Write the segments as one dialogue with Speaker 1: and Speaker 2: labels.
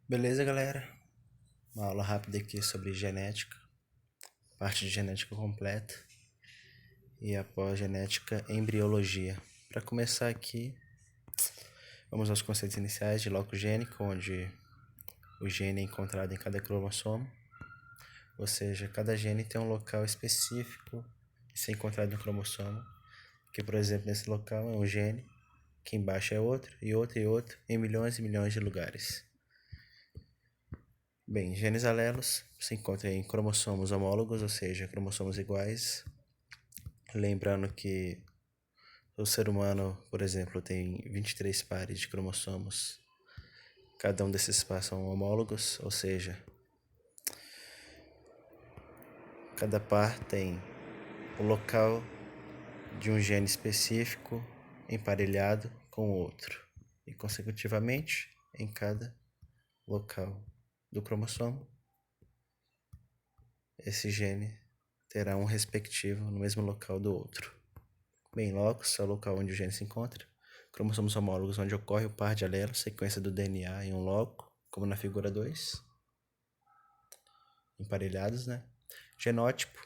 Speaker 1: Beleza, galera? Uma aula rápida aqui sobre genética, parte de genética completa e após genética, embriologia. Para começar aqui, vamos aos conceitos iniciais de locus gênico, onde o gene é encontrado em cada cromossomo, ou seja, cada gene tem um local específico de ser encontrado no cromossomo, que, por exemplo, nesse local é um gene, que embaixo é outro, e outro, em milhões e milhões de lugares. Bem, genes alelos se encontram em cromossomos homólogos, ou seja, cromossomos iguais. Lembrando que o ser humano, por exemplo, tem 23 pares de cromossomos. Cada um desses pares são homólogos, ou seja, cada par tem o local de um gene específico emparelhado com o outro. E, consecutivamente, em cada local do cromossomo, esse gene terá um respectivo no mesmo local do outro. Bem, locus é o local onde o gene se encontra. Cromossomos homólogos, onde ocorre o par de alelos, sequência do DNA em um loco, como na figura 2. Emparelhados, né? Genótipo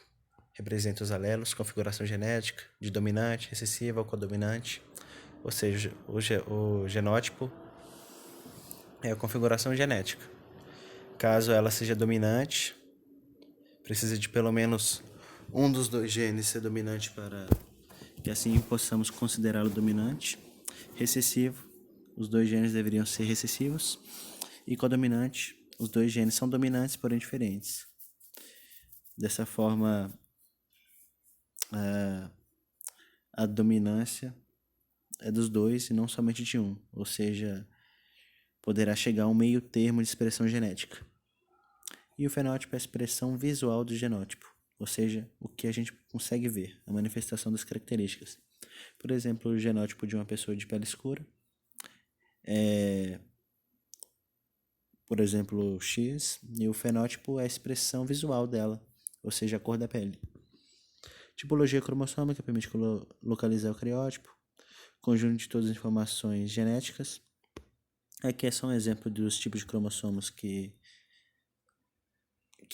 Speaker 1: representa os alelos, configuração genética, de dominante, recessiva ou codominante. Ou seja, o genótipo é a configuração genética. Caso ela seja dominante, precisa de pelo menos um dos dois genes ser dominante para que assim possamos considerá-lo dominante. Recessivo, os dois genes deveriam ser recessivos. E codominante, os dois genes são dominantes, porém diferentes. Dessa forma, a dominância é dos dois e não somente de um, ou seja, poderá chegar a um meio termo de expressão genética. E o fenótipo é a expressão visual do genótipo, ou seja, o que a gente consegue ver, a manifestação das características. Por exemplo, o genótipo de uma pessoa de pele escura é, por exemplo, X, e o fenótipo é a expressão visual dela, ou seja, a cor da pele. Tipologia cromossômica permite localizar o cariótipo, conjunto de todas as informações genéticas. Aqui é só um exemplo dos tipos de cromossomos que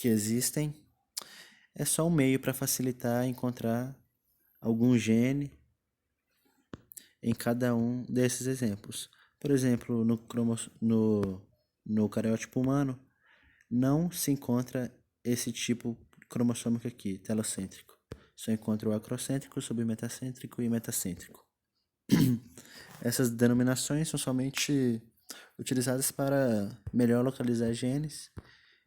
Speaker 1: existem. É só um meio para facilitar encontrar algum gene em cada um desses exemplos. Por exemplo, no cariótipo humano, não se encontra esse tipo cromossômico aqui, telocêntrico. Só encontra o acrocêntrico, submetacêntrico e metacêntrico. Essas denominações são somente utilizadas para melhor localizar genes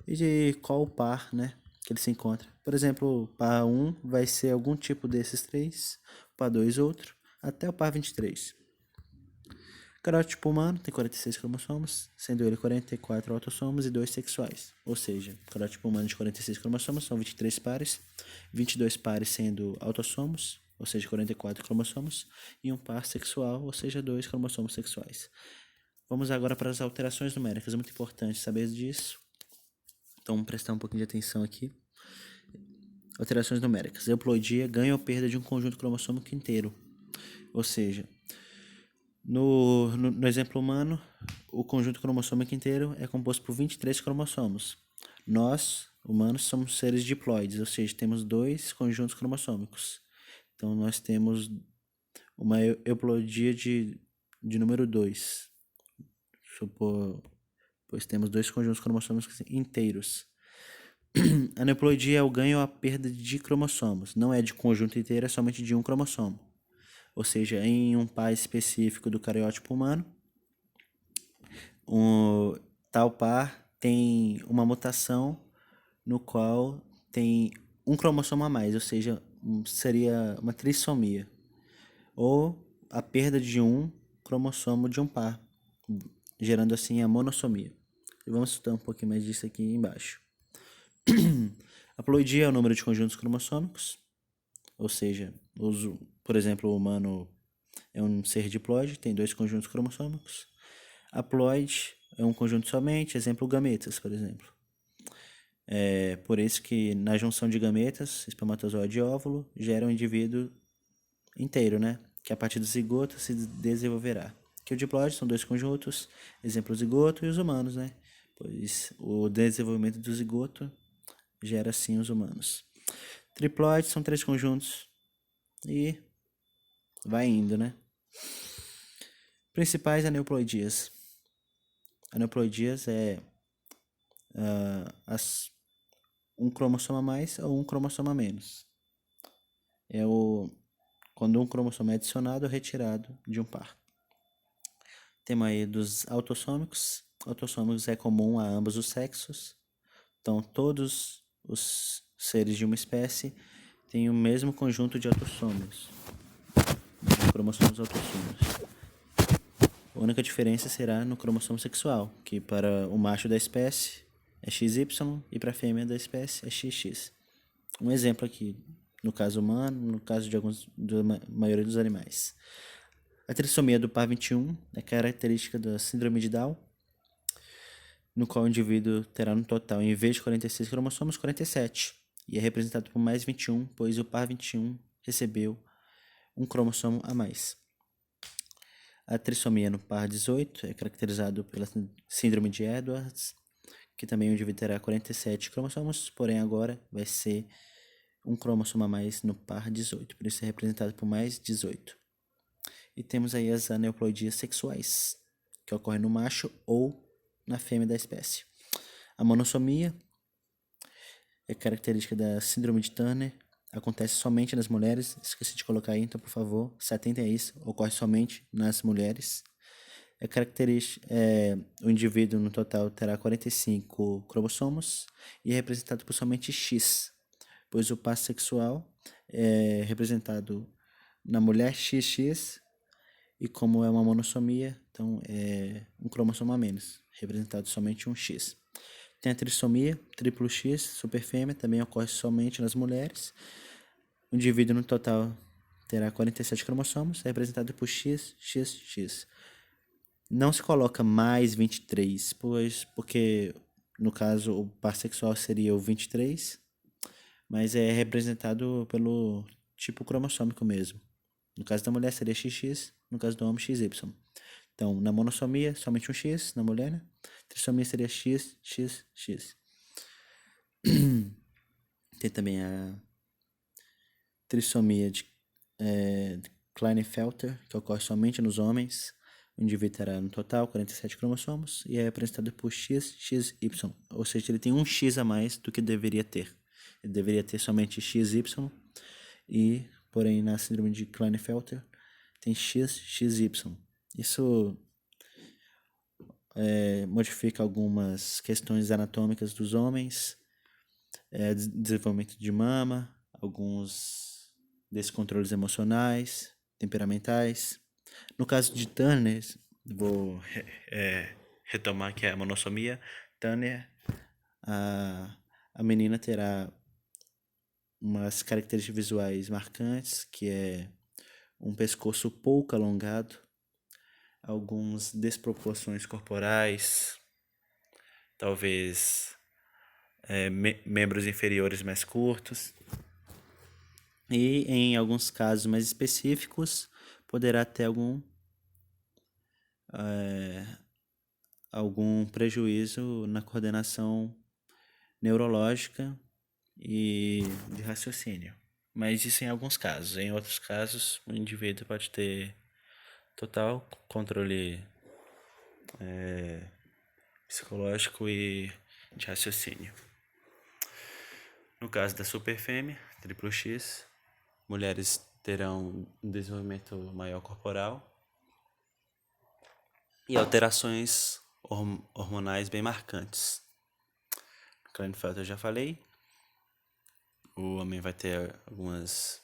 Speaker 1: e de qual par, né, que ele se encontra. Por exemplo, o par 1 vai ser algum tipo desses três, o par 2 outro, até o par 23. O carótipo humano tem 46 cromossomos, sendo ele 44 autossomos e 2 sexuais. Ou seja, o carótipo humano de 46 cromossomos são 23 pares, 22 pares sendo autossomos, ou seja, 44 cromossomos, e um par sexual, ou seja, 2 cromossomos sexuais. Vamos agora para as alterações numéricas. É muito importante saber disso. Então, vamos prestar um pouquinho de atenção aqui. Alterações numéricas. Euploidia, ganho ou perda de um conjunto cromossômico inteiro. Ou seja, no exemplo humano, o conjunto cromossômico inteiro é composto por 23 cromossomos. Nós, humanos, somos seres diploides, ou seja, temos 2 conjuntos cromossômicos. Então, nós temos uma euploidia de número 2. Pois temos 2 conjuntos cromossômicos inteiros. A aneuploidia é o ganho ou a perda de cromossomos. Não é de conjunto inteiro, é somente de um cromossomo. Ou seja, em um par específico do cariótipo humano, tal par tem uma mutação no qual tem um cromossomo a mais, ou seja, seria uma trissomia. Ou a perda de um cromossomo de um par, gerando assim a monossomia. E vamos estudar um pouquinho mais disso aqui embaixo. A ploidia é o número de conjuntos cromossômicos, ou seja, por exemplo, o humano é um ser diploide, tem 2 conjuntos cromossômicos. Haploide é um conjunto somente, exemplo, gametas, por exemplo. É por isso que na junção de gametas, espermatozoide e óvulo, gera um indivíduo inteiro, né? Que a partir do zigoto se desenvolverá. Que o diploide são 2 conjuntos, exemplo, zigoto, e os humanos, né? pois o desenvolvimento do zigoto gera assim os humanos. Triploides são 3 conjuntos e vai indo, né? Principais aneuploidias. Aneuploidias é um cromossomo a mais ou um cromossomo a menos. Quando um cromossomo é adicionado ou retirado de um par. Temos aí dos autossômicos. Autossômicos é comum a ambos os sexos. Então, todos os seres de uma espécie têm o mesmo conjunto de autossômicos, de cromossomos autossômicos. A única diferença será no cromossomo sexual, que para o macho da espécie é XY e para a fêmea da espécie é XX. Um exemplo aqui, no caso humano, no caso da maioria dos animais. A trissomia do par 21 é característica da síndrome de Down, no qual o indivíduo terá no total, em vez de 46 cromossomos, 47, e é representado por mais 21, pois o par 21 recebeu um cromossomo a mais. A trissomia no par 18 é caracterizado pela síndrome de Edwards, que também o indivíduo terá 47 cromossomos, porém agora vai ser um cromossomo a mais no par 18, por isso é representado por mais 18. E temos aí as aneuploidias sexuais, que ocorrem no macho ou na fêmea da espécie. A monossomia é característica da síndrome de Turner, acontece somente nas mulheres, esqueci de colocar aí, então por favor, se atentem a isso, ocorre somente nas mulheres. É característica, o indivíduo no total terá 45 cromossomos e é representado por somente X, pois o par sexual é representado na mulher XX e como é uma monossomia, então é um cromossomo a menos, representado somente um X. Tem a trissomia, triplo X, superfêmea, também ocorre somente nas mulheres. O indivíduo no total terá 47 cromossomos, representado por X, X, X. Não se coloca mais 23, porque no caso o par sexual seria o 23, mas é representado pelo tipo cromossômico mesmo. No caso da mulher seria XX, no caso do homem XY. Então, na monossomia, somente um X na mulher, né? Trissomia seria X, X, X. Tem também a trissomia de Klinefelter, que ocorre somente nos homens. O indivíduo terá no total 47 cromossomos e é representado por X, XY. Ou seja, ele tem um X a mais do que deveria ter. Ele deveria ter somente XY e, porém, na síndrome de Klinefelter tem X, XY. Isso modifica algumas questões anatômicas dos homens, desenvolvimento de mama, alguns descontroles emocionais, temperamentais. No caso de Turner, vou retomar que é a monossomia. Turner, a menina terá umas características visuais marcantes, que é um pescoço pouco alongado, algumas desproporções corporais, talvez membros inferiores mais curtos. E em alguns casos mais específicos, poderá ter algum prejuízo na coordenação neurológica e de raciocínio. Mas isso em alguns casos. Em outros casos, o indivíduo pode ter total controle psicológico e de raciocínio. No caso da superfêmea, triplo X, mulheres terão um desenvolvimento maior corporal e alterações hormonais bem marcantes. No Klinefelter eu já falei. O homem vai ter algumas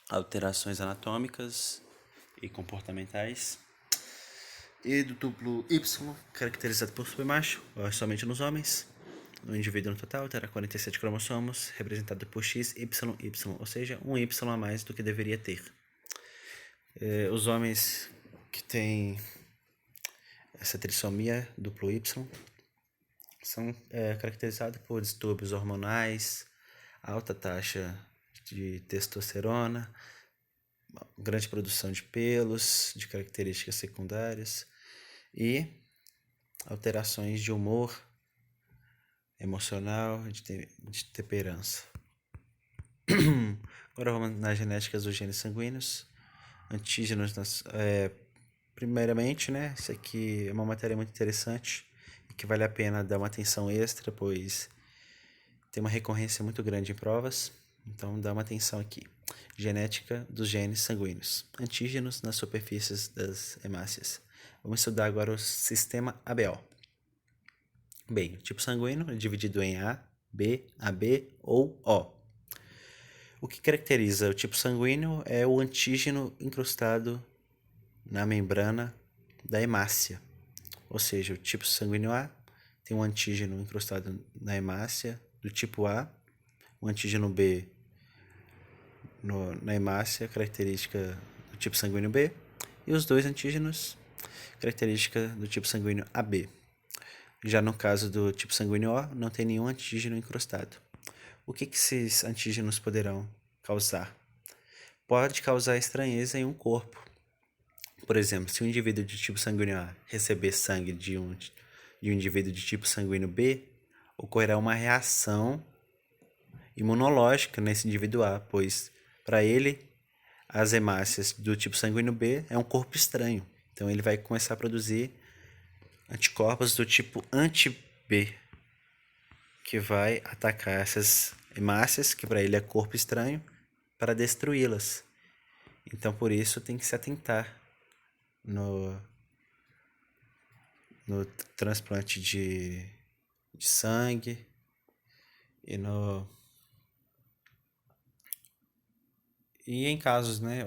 Speaker 1: alterações anatômicas e comportamentais. E do duplo Y, caracterizado por supermacho, somente nos homens. O indivíduo no total terá 47 cromossomos, representado por XYY, ou seja, um Y a mais do que deveria ter. Os homens que têm essa trissomia duplo Y são caracterizados por distúrbios hormonais, alta taxa de testosterona, grande produção de pelos, de características secundárias e alterações de humor, emocional, de temperança. Agora vamos nas genéticas dos genes sanguíneos. Antígenos, primeiramente, né? Isso aqui é uma matéria muito interessante e que vale a pena dar uma atenção extra, pois tem uma recorrência muito grande em provas. Então dá uma atenção aqui. Genética dos genes sanguíneos. Antígenos nas superfícies das hemácias. Vamos estudar agora o sistema ABO. Bem, o tipo sanguíneo é dividido em A, B, AB ou O. O que caracteriza o tipo sanguíneo é o antígeno incrustado na membrana da hemácia. Ou seja, o tipo sanguíneo A tem um antígeno incrustado na hemácia do tipo A, o antígeno B na hemácia, característica do tipo sanguíneo B, e os dois antígenos, característica do tipo sanguíneo AB. Já no caso do tipo sanguíneo O, não tem nenhum antígeno incrustado. O que esses antígenos poderão causar? Pode causar estranheza em um corpo. Por exemplo, se um indivíduo de tipo sanguíneo A receber sangue de um indivíduo de tipo sanguíneo B, ocorrerá uma reação imunológica nesse indivíduo A, pois para ele as hemácias do tipo sanguíneo B é um corpo estranho. Então ele vai começar a produzir anticorpos do tipo anti-B, que vai atacar essas hemácias, que para ele é corpo estranho, para destruí-las. Então por isso tem que se atentar no transplante de sangue e em casos, né,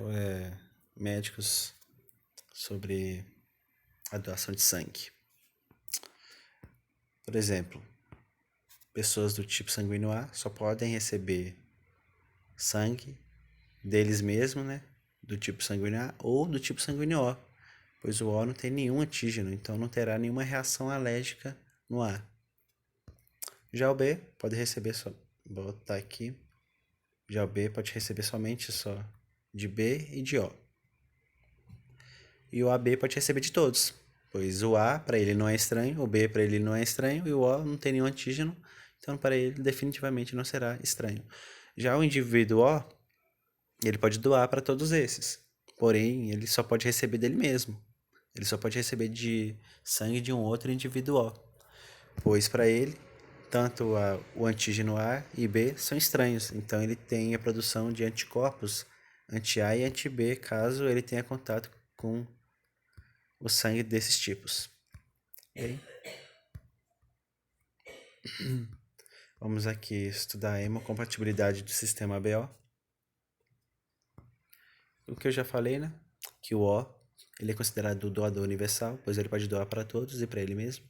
Speaker 1: médicos sobre a doação de sangue. Por exemplo, pessoas do tipo sanguíneo A só podem receber sangue deles mesmos, né, do tipo sanguíneo A ou do tipo sanguíneo O, pois o O não tem nenhum antígeno, então não terá nenhuma reação alérgica no A. Já o B pode receber só, vou botar aqui, já o B pode receber somente só de B e de O. E o AB pode receber de todos, pois o A para ele não é estranho, o B para ele não é estranho e o O não tem nenhum antígeno, então para ele definitivamente não será estranho. Já o indivíduo O, ele pode doar para todos esses, porém ele só pode receber dele mesmo. Ele só pode receber de sangue de um outro indivíduo O, pois para ele tanto o antígeno A e B são estranhos, então ele tem a produção de anticorpos anti-A e anti-B caso ele tenha contato com o sangue desses tipos. Okay? Vamos aqui estudar a hemocompatibilidade do sistema ABO. O que eu já falei, né? Que o O ele é considerado o doador universal, pois ele pode doar para todos e para ele mesmo.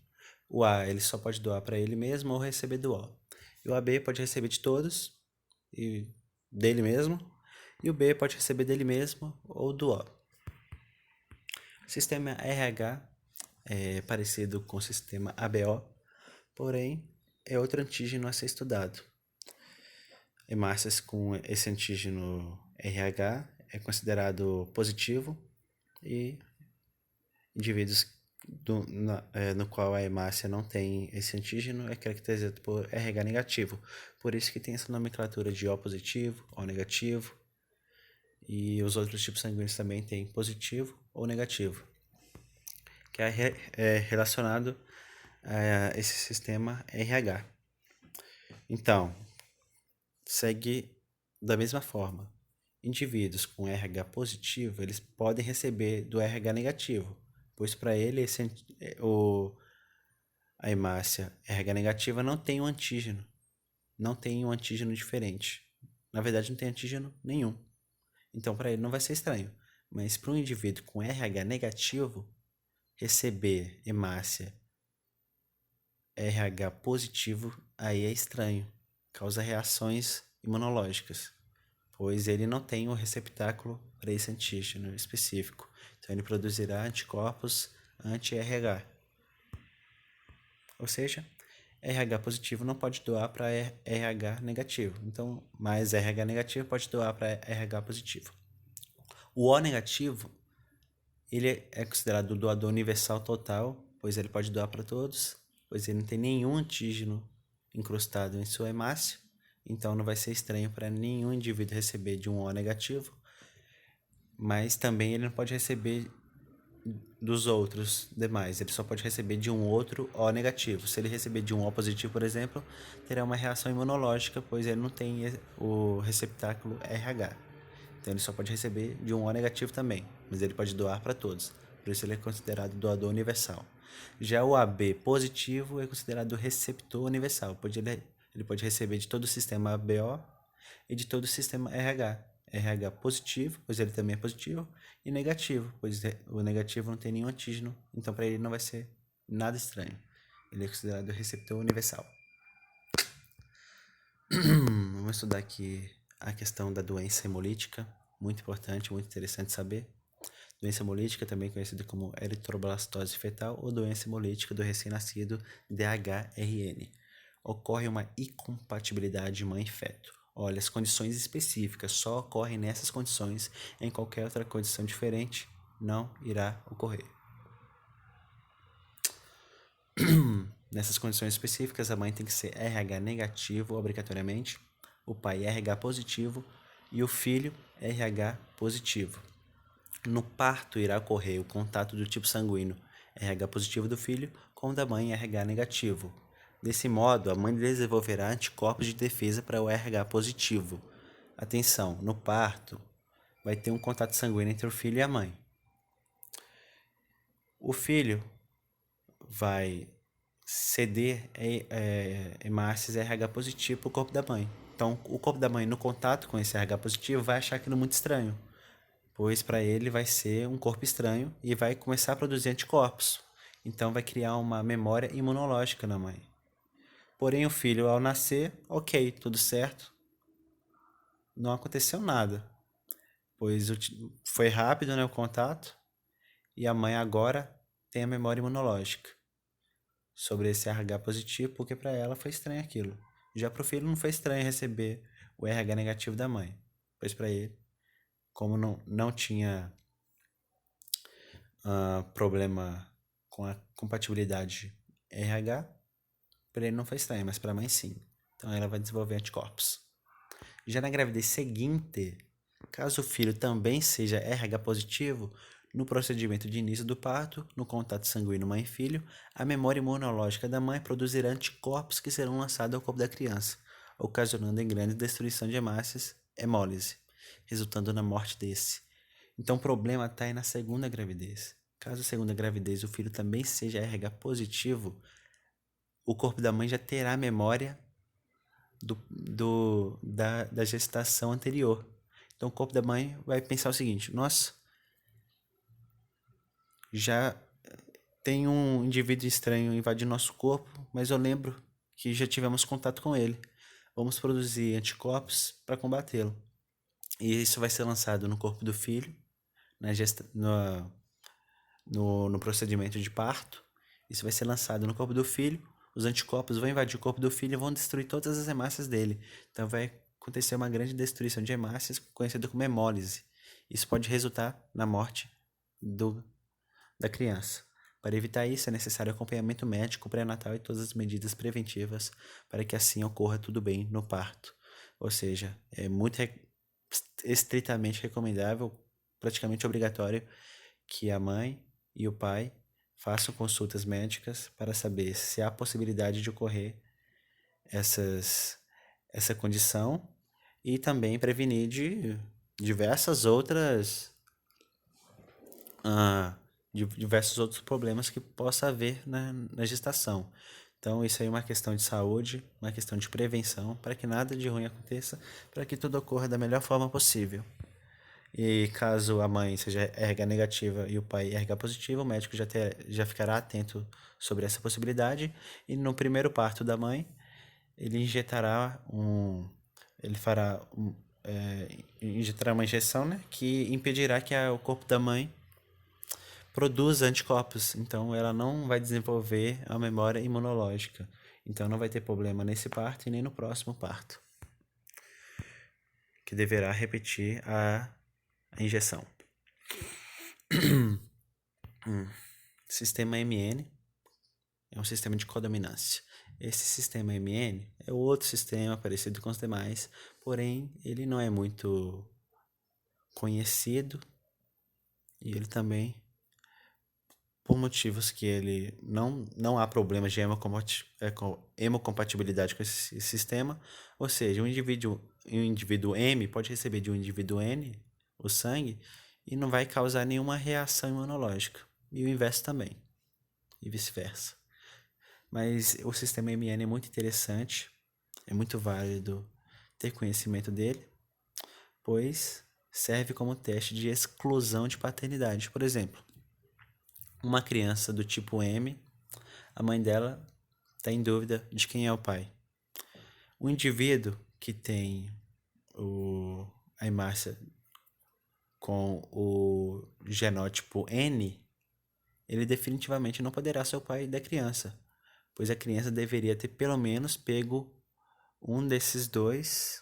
Speaker 1: O A ele só pode doar para ele mesmo ou receber do O. E o AB pode receber de todos e dele mesmo. E o B pode receber dele mesmo ou do O. O sistema RH é parecido com o sistema ABO, porém é outro antígeno a ser estudado. Hemácias com esse antígeno RH é considerado positivo e indivíduos no qual a hemácia não tem esse antígeno é caracterizado por RH negativo. Por isso que tem essa nomenclatura de O positivo, O negativo, e os outros tipos sanguíneos também têm positivo ou negativo, que é relacionado a esse sistema RH. Então, segue da mesma forma. Indivíduos com RH positivo, eles podem receber do RH negativo, pois para ele a hemácia RH negativa não tem um antígeno, não tem um antígeno diferente. Na verdade, não tem antígeno nenhum. Então, para ele não vai ser estranho. Mas para um indivíduo com RH negativo, receber hemácia RH positivo, aí é estranho. Causa reações imunológicas, pois ele não tem o receptáculo para esse antígeno específico. Então, ele produzirá anticorpos anti-RH. Ou seja, RH positivo não pode doar para RH negativo. Então, mais RH negativo pode doar para RH positivo. O O negativo, ele é considerado o doador universal total pois ele pode doar para todos, pois ele não tem nenhum antígeno incrustado em sua hemácia, então não vai ser estranho para nenhum indivíduo receber de um O negativo, mas também ele não pode receber dos outros demais, ele só pode receber de um outro O negativo. Se ele receber de um O positivo, por exemplo, terá uma reação imunológica, pois ele não tem o receptáculo RH. Então ele só pode receber de um O negativo também, mas ele pode doar para todos. Por isso ele é considerado doador universal. Já o AB positivo é considerado receptor universal, pois ele pode receber de todo o sistema ABO e de todo o sistema RH. RH positivo, pois ele também é positivo, e negativo, pois o negativo não tem nenhum antígeno, então para ele não vai ser nada estranho. Ele é considerado receptor universal. Vamos estudar aqui a questão da doença hemolítica, muito importante, muito interessante saber. Doença hemolítica, também conhecida como eritroblastose fetal ou doença hemolítica do recém-nascido, DHRN. Ocorre uma incompatibilidade mãe-feto. Olha, as condições específicas só ocorrem nessas condições, em qualquer outra condição diferente não irá ocorrer. Nessas condições específicas, a mãe tem que ser RH negativo obrigatoriamente, o pai RH positivo e o filho RH positivo. No parto irá ocorrer o contato do tipo sanguíneo RH positivo do filho com o da mãe RH negativo. Desse modo, a mãe desenvolverá anticorpos de defesa para o RH positivo. Atenção, no parto vai ter um contato sanguíneo entre o filho e a mãe. O filho vai ceder hemácias RH positivo para o corpo da mãe. Então, o corpo da mãe, no contato com esse RH positivo, vai achar aquilo muito estranho, pois para ele vai ser um corpo estranho e vai começar a produzir anticorpos. Então, vai criar uma memória imunológica na mãe. Porém, o filho, ao nascer, ok, tudo certo, não aconteceu nada, pois foi rápido, né, o contato, e a mãe agora tem a memória imunológica sobre esse RH positivo, porque para ela foi estranho aquilo. Já para o filho não foi estranho receber o RH negativo da mãe, pois para ele, como não tinha problema com a compatibilidade RH, para ele não foi estranho, mas para a mãe sim. Então ela vai desenvolver anticorpos. Já na gravidez seguinte, caso o filho também seja RH positivo, no procedimento de início do parto, no contato sanguíneo mãe e filho, a memória imunológica da mãe produzirá anticorpos que serão lançados ao corpo da criança, ocasionando em grande destruição de hemácias, hemólise, resultando na morte desse. Então o problema está aí na segunda gravidez. Caso a segunda gravidez o filho também seja RH positivo, o corpo da mãe já terá memória da gestação anterior. Então o corpo da mãe vai pensar o seguinte: nossa, já tem um indivíduo estranho invadindo nosso corpo, mas eu lembro que já tivemos contato com ele. Vamos produzir anticorpos para combatê-lo. E isso vai ser lançado no corpo do filho, no procedimento de parto. Isso vai ser lançado no corpo do filho. Os anticorpos vão invadir o corpo do filho e vão destruir todas as hemácias dele. Então vai acontecer uma grande destruição de hemácias, conhecida como hemólise. Isso pode resultar na morte da criança. Para evitar isso, é necessário acompanhamento médico pré-natal e todas as medidas preventivas para que assim ocorra tudo bem no parto. Ou seja, é muito estritamente recomendável, praticamente obrigatório, que a mãe e o pai façam consultas médicas para saber se há possibilidade de ocorrer essa condição e também prevenir de diversas outras de diversos outros problemas que possa haver na gestação. Então, isso aí é uma questão de saúde, uma questão de prevenção, para que nada de ruim aconteça, para que tudo ocorra da melhor forma possível. E caso a mãe seja RH negativa e o pai RH positivo, o médico já ficará atento sobre essa possibilidade. E no primeiro parto da mãe, ele injetará uma injeção, né, que impedirá que o corpo da mãe produza anticorpos. Então ela não vai desenvolver a memória imunológica. Então não vai ter problema nesse parto e nem no próximo parto, que deverá repetir a injeção. Sistema MN. é um sistema de codominância. Esse sistema MN é outro sistema parecido com os demais, porém ele não é muito conhecido e ele também, por motivos que ele não há problemas de hemocompatibilidade com esse sistema, ou seja, um indivíduo M pode receber de um indivíduo N o sangue e não vai causar nenhuma reação imunológica, e o inverso também, e vice-versa. Mas o sistema MN é muito interessante, é muito válido ter conhecimento dele, pois serve como teste de exclusão de paternidade. Por exemplo, uma criança do tipo M, a mãe dela está em dúvida de quem é o pai. O indivíduo que tem a hemácia com o genótipo N, ele definitivamente não poderá ser o pai da criança, pois a criança deveria ter pelo menos pego um desses dois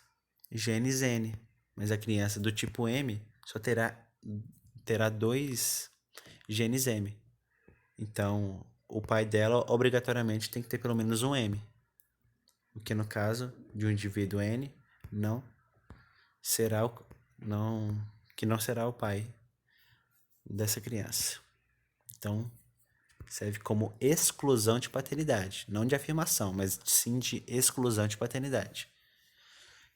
Speaker 1: genes N, mas a criança do tipo M só terá dois genes M. Então, o pai dela obrigatoriamente tem que ter pelo menos um M, o que no caso de um indivíduo N não será não será o pai dessa criança. Então, serve como exclusão de paternidade, não de afirmação, mas sim de exclusão de paternidade.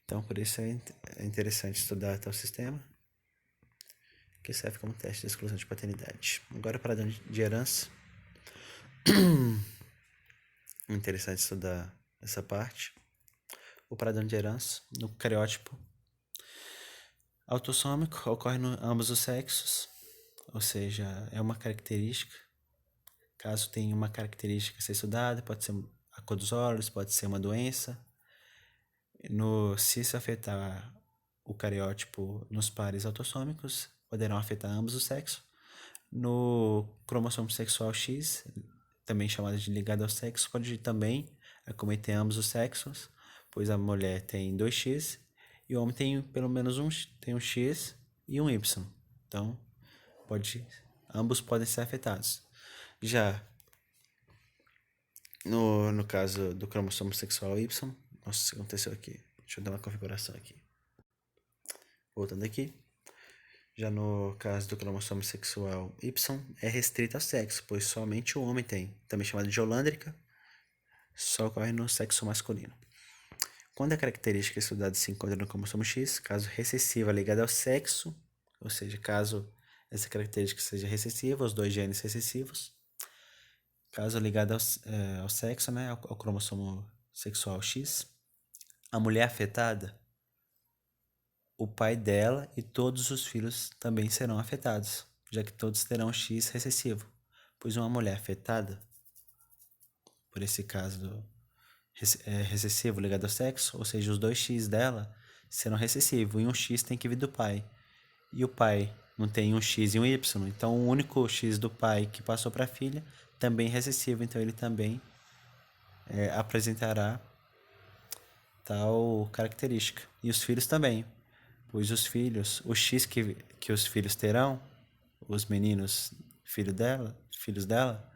Speaker 1: Então, por isso é interessante estudar tal sistema, que serve como teste de exclusão de paternidade. Agora, para de herança. Interessante estudar essa parte. O padrão de herança no cariótipo autossômico ocorre em ambos os sexos, ou seja, é uma característica. Caso tenha uma característica a ser estudada, pode ser a cor dos olhos, pode ser uma doença. Se isso afetar o cariótipo nos pares autossômicos, poderão afetar ambos os sexos. No cromossomo sexual X, também chamado de ligado ao sexo, pode também acometer ambos os sexos, pois a mulher tem 2X e o homem tem pelo menos um X e um Y. Então, ambos podem ser afetados. Já no caso do cromossomo sexual Y, nossa, o que aconteceu aqui? Deixa eu dar uma configuração aqui. Voltando aqui. Já no caso do cromossomo sexual Y, é restrito ao sexo, pois somente o homem tem, também chamado de holândrica, só ocorre no sexo masculino. Quando a característica estudada se encontra no cromossomo X, caso recessiva ligada ao sexo, ou seja, caso essa característica seja recessiva, os dois genes recessivos, caso ligada ao sexo, né, ao cromossomo sexual X, a mulher afetada, o pai dela e todos os filhos também serão afetados, já que todos terão X recessivo, pois uma mulher afetada, por esse caso recessivo ligado ao sexo, ou seja, os dois X dela serão recessivos e um X tem que vir do pai. E o pai não tem um X e um Y, então o único X do pai que passou para a filha também é recessivo, então ele também apresentará tal característica. E os filhos também, pois os filhos, o X que os filhos terão, os meninos filhos dela,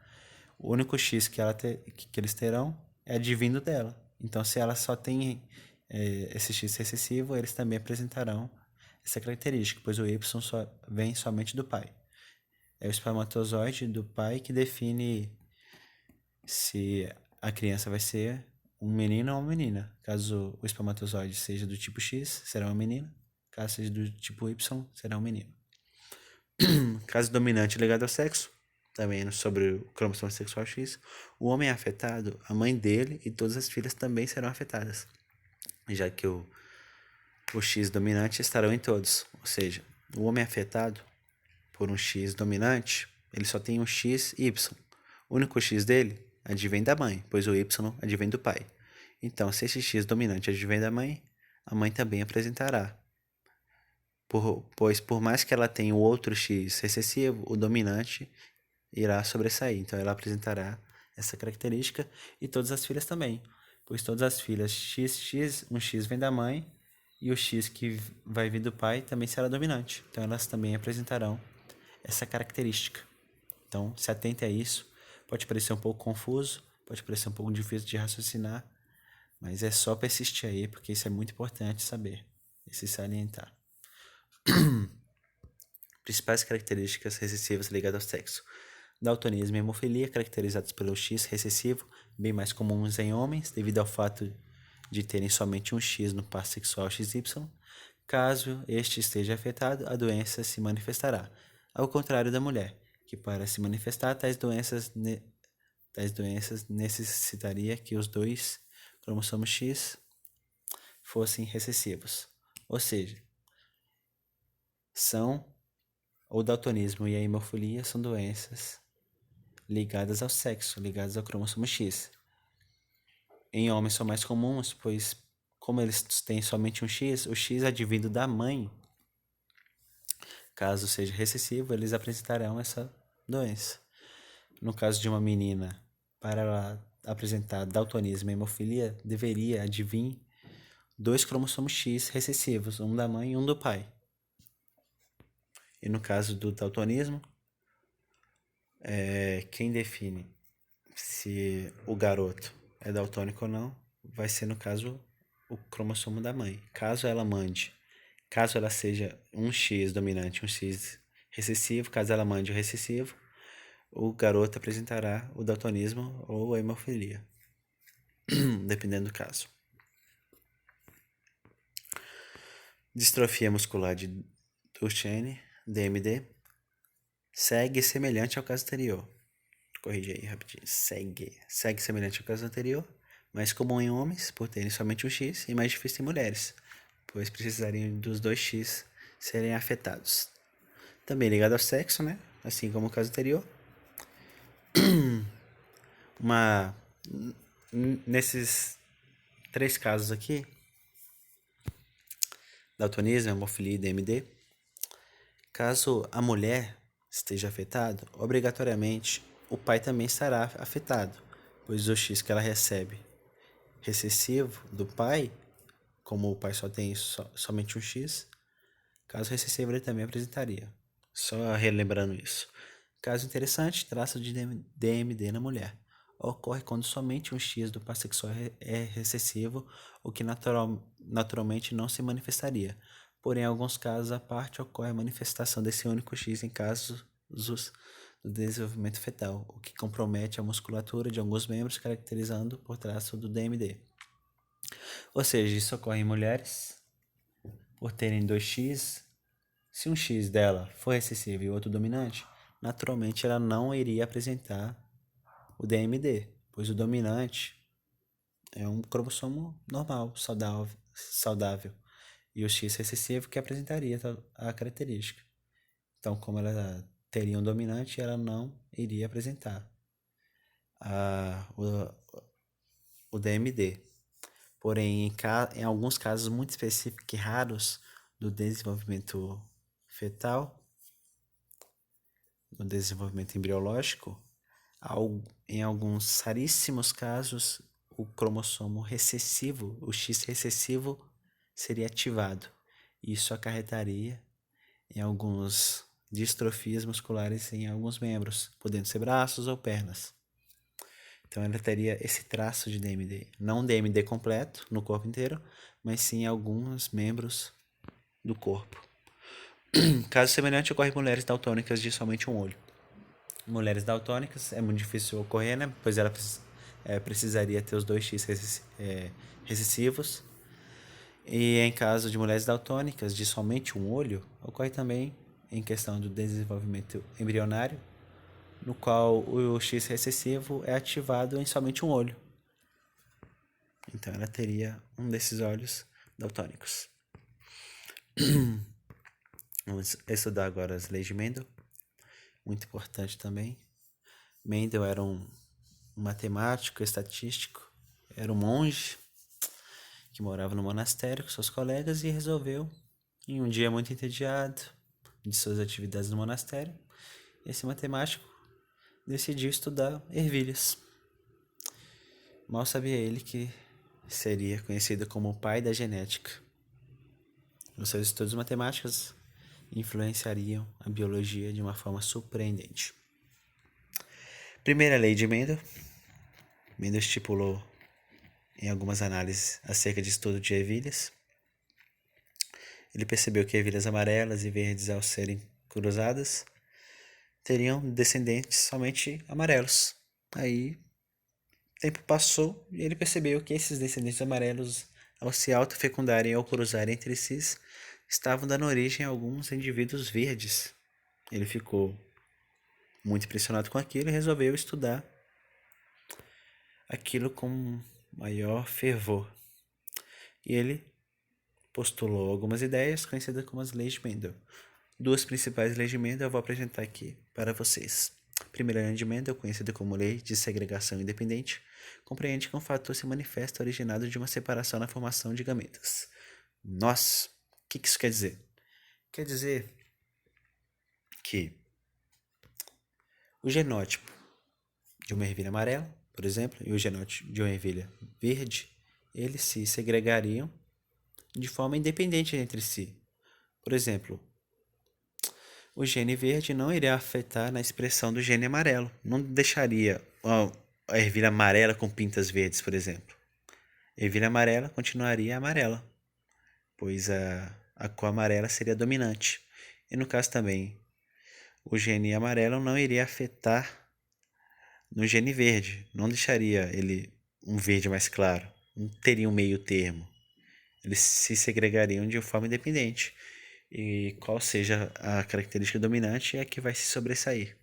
Speaker 1: o único X que eles terão é advindo dela. Então, se ela só tem esse X recessivo, eles também apresentarão essa característica, pois o Y vem somente do pai. É o espermatozoide do pai que define se a criança vai ser um menino ou uma menina. Caso o espermatozoide seja do tipo X, será uma menina. Caso seja do tipo Y, será um menino. Caso dominante ligado ao sexo, também sobre o cromossomo sexual X, o homem é afetado, a mãe dele e todas as filhas também serão afetadas, já que o X dominante estarão em todos. Ou seja, o homem afetado por um X dominante, ele só tem um X e Y. O único X dele advém da mãe, pois o Y advém do pai. Então, se esse X dominante advém da mãe, a mãe também apresentará. Pois por mais que ela tenha o outro X recessivo, o dominante irá sobressair. Então ela apresentará essa característica e todas as filhas também. Pois todas as filhas XX, um X vem da mãe e o X que vai vir do pai também será dominante. Então elas também apresentarão essa característica. Então se atente a isso, Pode parecer um pouco confuso, pode parecer um pouco difícil de raciocinar, mas é só persistir aí, porque isso é muito importante saber e se salientar. Principais características recessivas ligadas ao sexo. Daltonismo e hemofilia, caracterizados pelo X recessivo, bem mais comuns em homens, devido ao fato de terem somente um X no par sexual XY. Caso este esteja afetado, a doença se manifestará. Ao contrário da mulher, que para se manifestar tais doenças necessitaria que os dois cromossomos X fossem recessivos. Ou seja, o daltonismo e a hemofilia são doenças ligadas ao sexo, ligadas ao cromossomo X. Em homens são mais comuns, pois como eles têm somente um X, o X advindo da mãe, caso seja recessivo, eles apresentarão essa doença. No caso de uma menina, para ela apresentar daltonismo e hemofilia, deveria advir 2 cromossomos X recessivos, um da mãe e um do pai. E no caso do daltonismo, quem define se o garoto é daltônico ou não vai ser, no caso, o cromossomo da mãe. Caso ela seja um X dominante, um X recessivo, caso ela mande o recessivo, o garoto apresentará o daltonismo ou a hemofilia, dependendo do caso. Distrofia muscular de Duchenne, DMD, segue semelhante ao caso anterior. Corrigi aí rapidinho. Segue semelhante ao caso anterior, mais comum em homens, por terem somente um X, e mais difícil em mulheres, pois precisariam dos 2 X serem afetados. Também ligado ao sexo, né? Assim como o caso anterior. Nesses 3 casos aqui, daltonismo, hemofilia e DMD, caso a mulher esteja afetado, obrigatoriamente o pai também estará afetado, pois o X que ela recebe recessivo do pai, como o pai só tem somente um X, caso recessivo ele também apresentaria. Só relembrando isso. Caso interessante, traço de DMD na mulher. Ocorre quando somente um X do par sexual é recessivo, o que naturalmente não se manifestaria. Porém, em alguns casos à parte, ocorre a manifestação desse único X em casos do desenvolvimento fetal, o que compromete a musculatura de alguns membros, caracterizando por traço do DMD. Ou seja, isso ocorre em mulheres por terem 2 X. Se um X dela for recessivo e o outro dominante, naturalmente ela não iria apresentar o DMD, pois o dominante é um cromossomo normal, saudável, e o X recessivo que apresentaria a característica. Então, como ela teria um dominante, ela não iria apresentar o DMD. Porém, em alguns casos muito específicos e raros do desenvolvimento fetal, no desenvolvimento embriológico, em alguns raríssimos casos, o cromossomo recessivo, o X recessivo, seria ativado. Isso acarretaria em algumas distrofias musculares em alguns membros, podendo ser braços ou pernas. Então ela teria esse traço de DMD, não DMD completo no corpo inteiro, mas sim alguns membros do corpo. Caso semelhante ocorre em mulheres daltônicas de somente um olho. Mulheres daltônicas é muito difícil ocorrer, né? Pois ela precisaria ter os 2 X recessivos. E em caso de mulheres daltônicas de somente um olho, ocorre também em questão do desenvolvimento embrionário, no qual o X recessivo é ativado em somente um olho. Então ela teria um desses olhos daltônicos. Vamos estudar agora as leis de Mendel. Muito importante também. Mendel era um matemático, estatístico, era um monge que morava no monastério com seus colegas e resolveu, em um dia muito entediado de suas atividades no monastério, esse matemático decidiu estudar ervilhas. Mal sabia ele que seria conhecido como o pai da genética. Os seus estudos matemáticos influenciariam a biologia de uma forma surpreendente. Primeira lei de Mendel. Mendel estipulou em algumas análises acerca de estudo de ervilhas. Ele percebeu que ervilhas amarelas e verdes, ao serem cruzadas, teriam descendentes somente amarelos. Aí, o tempo passou e ele percebeu que esses descendentes amarelos, ao se autofecundarem ou cruzarem entre si, estavam dando origem a alguns indivíduos verdes. Ele ficou muito impressionado com aquilo e resolveu estudar aquilo com maior fervor. E ele postulou algumas ideias conhecidas como as leis de Mendel. Duas principais leis de Mendel eu vou apresentar aqui para vocês. A primeira lei de Mendel, conhecida como lei de segregação independente, compreende que um fator se manifesta originado de uma separação na formação de gametas. Nossa, o que isso quer dizer? Quer dizer que o genótipo de uma ervilha amarela, por exemplo, e o genótipo de uma ervilha verde, eles se segregariam de forma independente entre si. Por exemplo, o gene verde não iria afetar na expressão do gene amarelo. Não deixaria a ervilha amarela com pintas verdes, por exemplo. A ervilha amarela continuaria amarela, pois a cor amarela seria dominante. E no caso também, o gene amarelo não iria afetar no gene verde. Não deixaria ele um verde mais claro. Não teria um meio termo. Eles se segregariam de forma independente. E qual seja a característica dominante é a que vai se sobressair.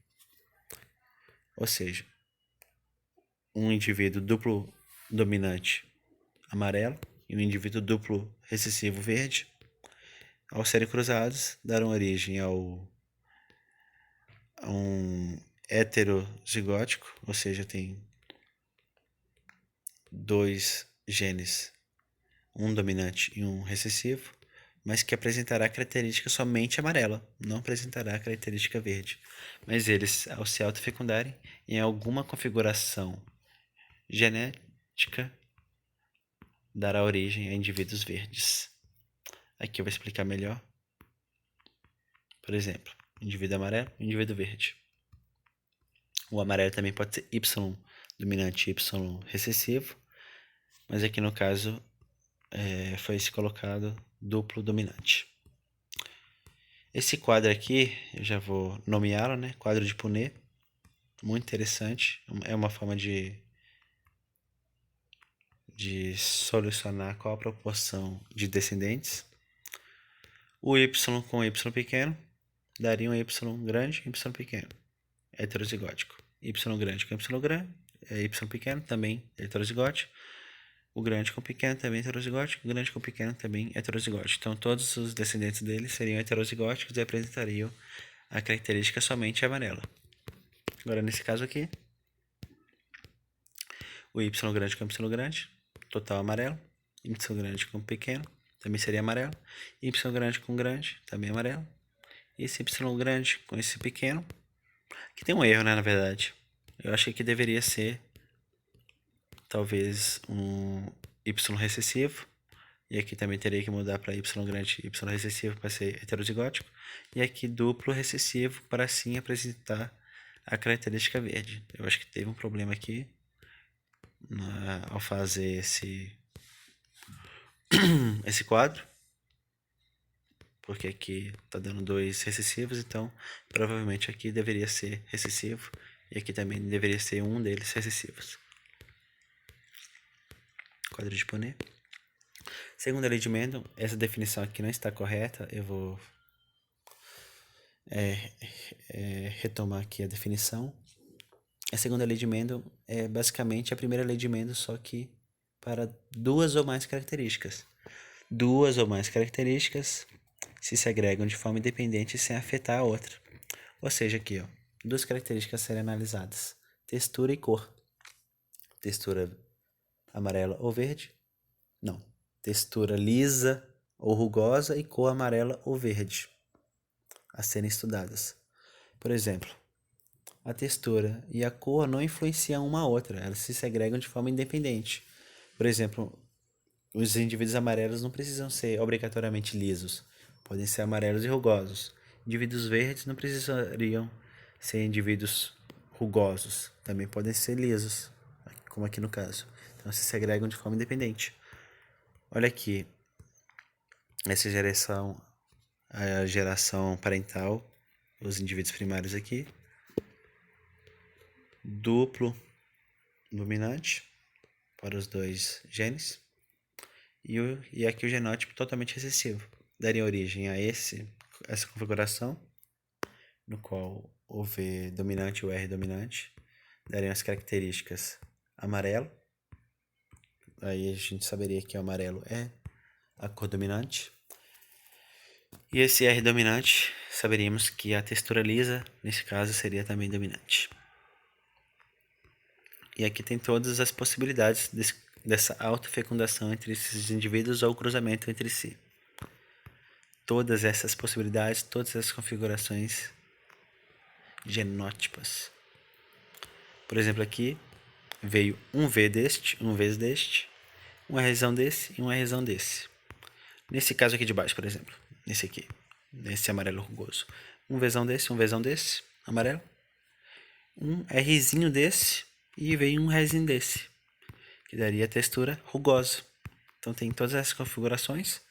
Speaker 1: Ou seja, um indivíduo duplo dominante amarelo e um indivíduo duplo recessivo verde, ao serem cruzados, darão origem a um heterozigótico, ou seja, tem dois genes, um dominante e um recessivo, mas que apresentará característica somente amarela, não apresentará característica verde. Mas eles, ao se autofecundarem, em alguma configuração genética, dará origem a indivíduos verdes. Aqui eu vou explicar melhor. Por exemplo, indivíduo amarelo e indivíduo verde. O amarelo também pode ser Y dominante e Y recessivo, mas aqui no caso foi se colocado duplo dominante. Esse quadro aqui, eu já vou nomeá-lo, né? Quadro de Punnett, muito interessante. É uma forma de solucionar qual a proporção de descendentes. O Y com Y pequeno daria um Y grande e Y pequeno, heterozigótico. Y grande com Y grande, Y pequeno também heterozigótico. O grande com pequeno também heterozigótico, o grande com pequeno também heterozigótico. Então todos os descendentes dele seriam heterozigóticos e apresentariam a característica somente amarela. Agora nesse caso aqui, o Y grande com Y grande, total amarelo. Y grande com pequeno, também seria amarelo. Y grande com grande, também amarelo. E esse Y grande com esse pequeno, que tem um erro, né, na verdade. Eu achei que deveria ser talvez um Y recessivo. E aqui também teria que mudar para Y grande e Y recessivo para ser heterozigótico. E aqui duplo recessivo para assim apresentar a característica verde. Eu acho que teve um problema aqui ao fazer esse quadro. Porque aqui está dando dois recessivos, então provavelmente aqui deveria ser recessivo. E aqui também deveria ser um deles recessivos. Quadro de Punnett. Segundo a lei de Mendel, essa definição aqui não está correta. Eu vou retomar aqui a definição. A segunda lei de Mendel é basicamente a primeira lei de Mendel, só que para duas ou mais características. Duas ou mais características se segregam de forma independente sem afetar a outra. Ou seja, aqui, ó, duas características a serem analisadas: textura e cor. Textura amarela ou verde? Não. Textura lisa ou rugosa e cor amarela ou verde a serem estudadas. Por exemplo, a textura e a cor não influenciam uma a outra, elas se segregam de forma independente. Por exemplo, os indivíduos amarelos não precisam ser obrigatoriamente lisos, podem ser amarelos e rugosos. Indivíduos verdes não precisariam ser indivíduos rugosos também podem ser lisos, como aqui no caso. Então se segregam de forma independente. Olha aqui, essa geração, a geração parental, os indivíduos primários aqui, duplo dominante para os dois genes, e aqui o genótipo totalmente recessivo. Daria origem a essa configuração, no qual o V dominante e o R dominante dariam as características amarelo. Aí a gente saberia que o amarelo é a cor dominante. E esse R dominante, saberíamos que a textura lisa, nesse caso, seria também dominante. E aqui tem todas as possibilidades dessa autofecundação entre esses indivíduos ou cruzamento entre si. Todas essas possibilidades, todas essas configurações genótipas. Por exemplo, aqui veio um V deste, um V deste, uma Rzão desse e uma Rzão desse. Nesse caso aqui de baixo, por exemplo, nesse aqui, nesse amarelo rugoso, um Vzão desse, amarelo, um Rzinho desse e veio um Rzinho desse, que daria a textura rugosa. Então tem todas essas configurações.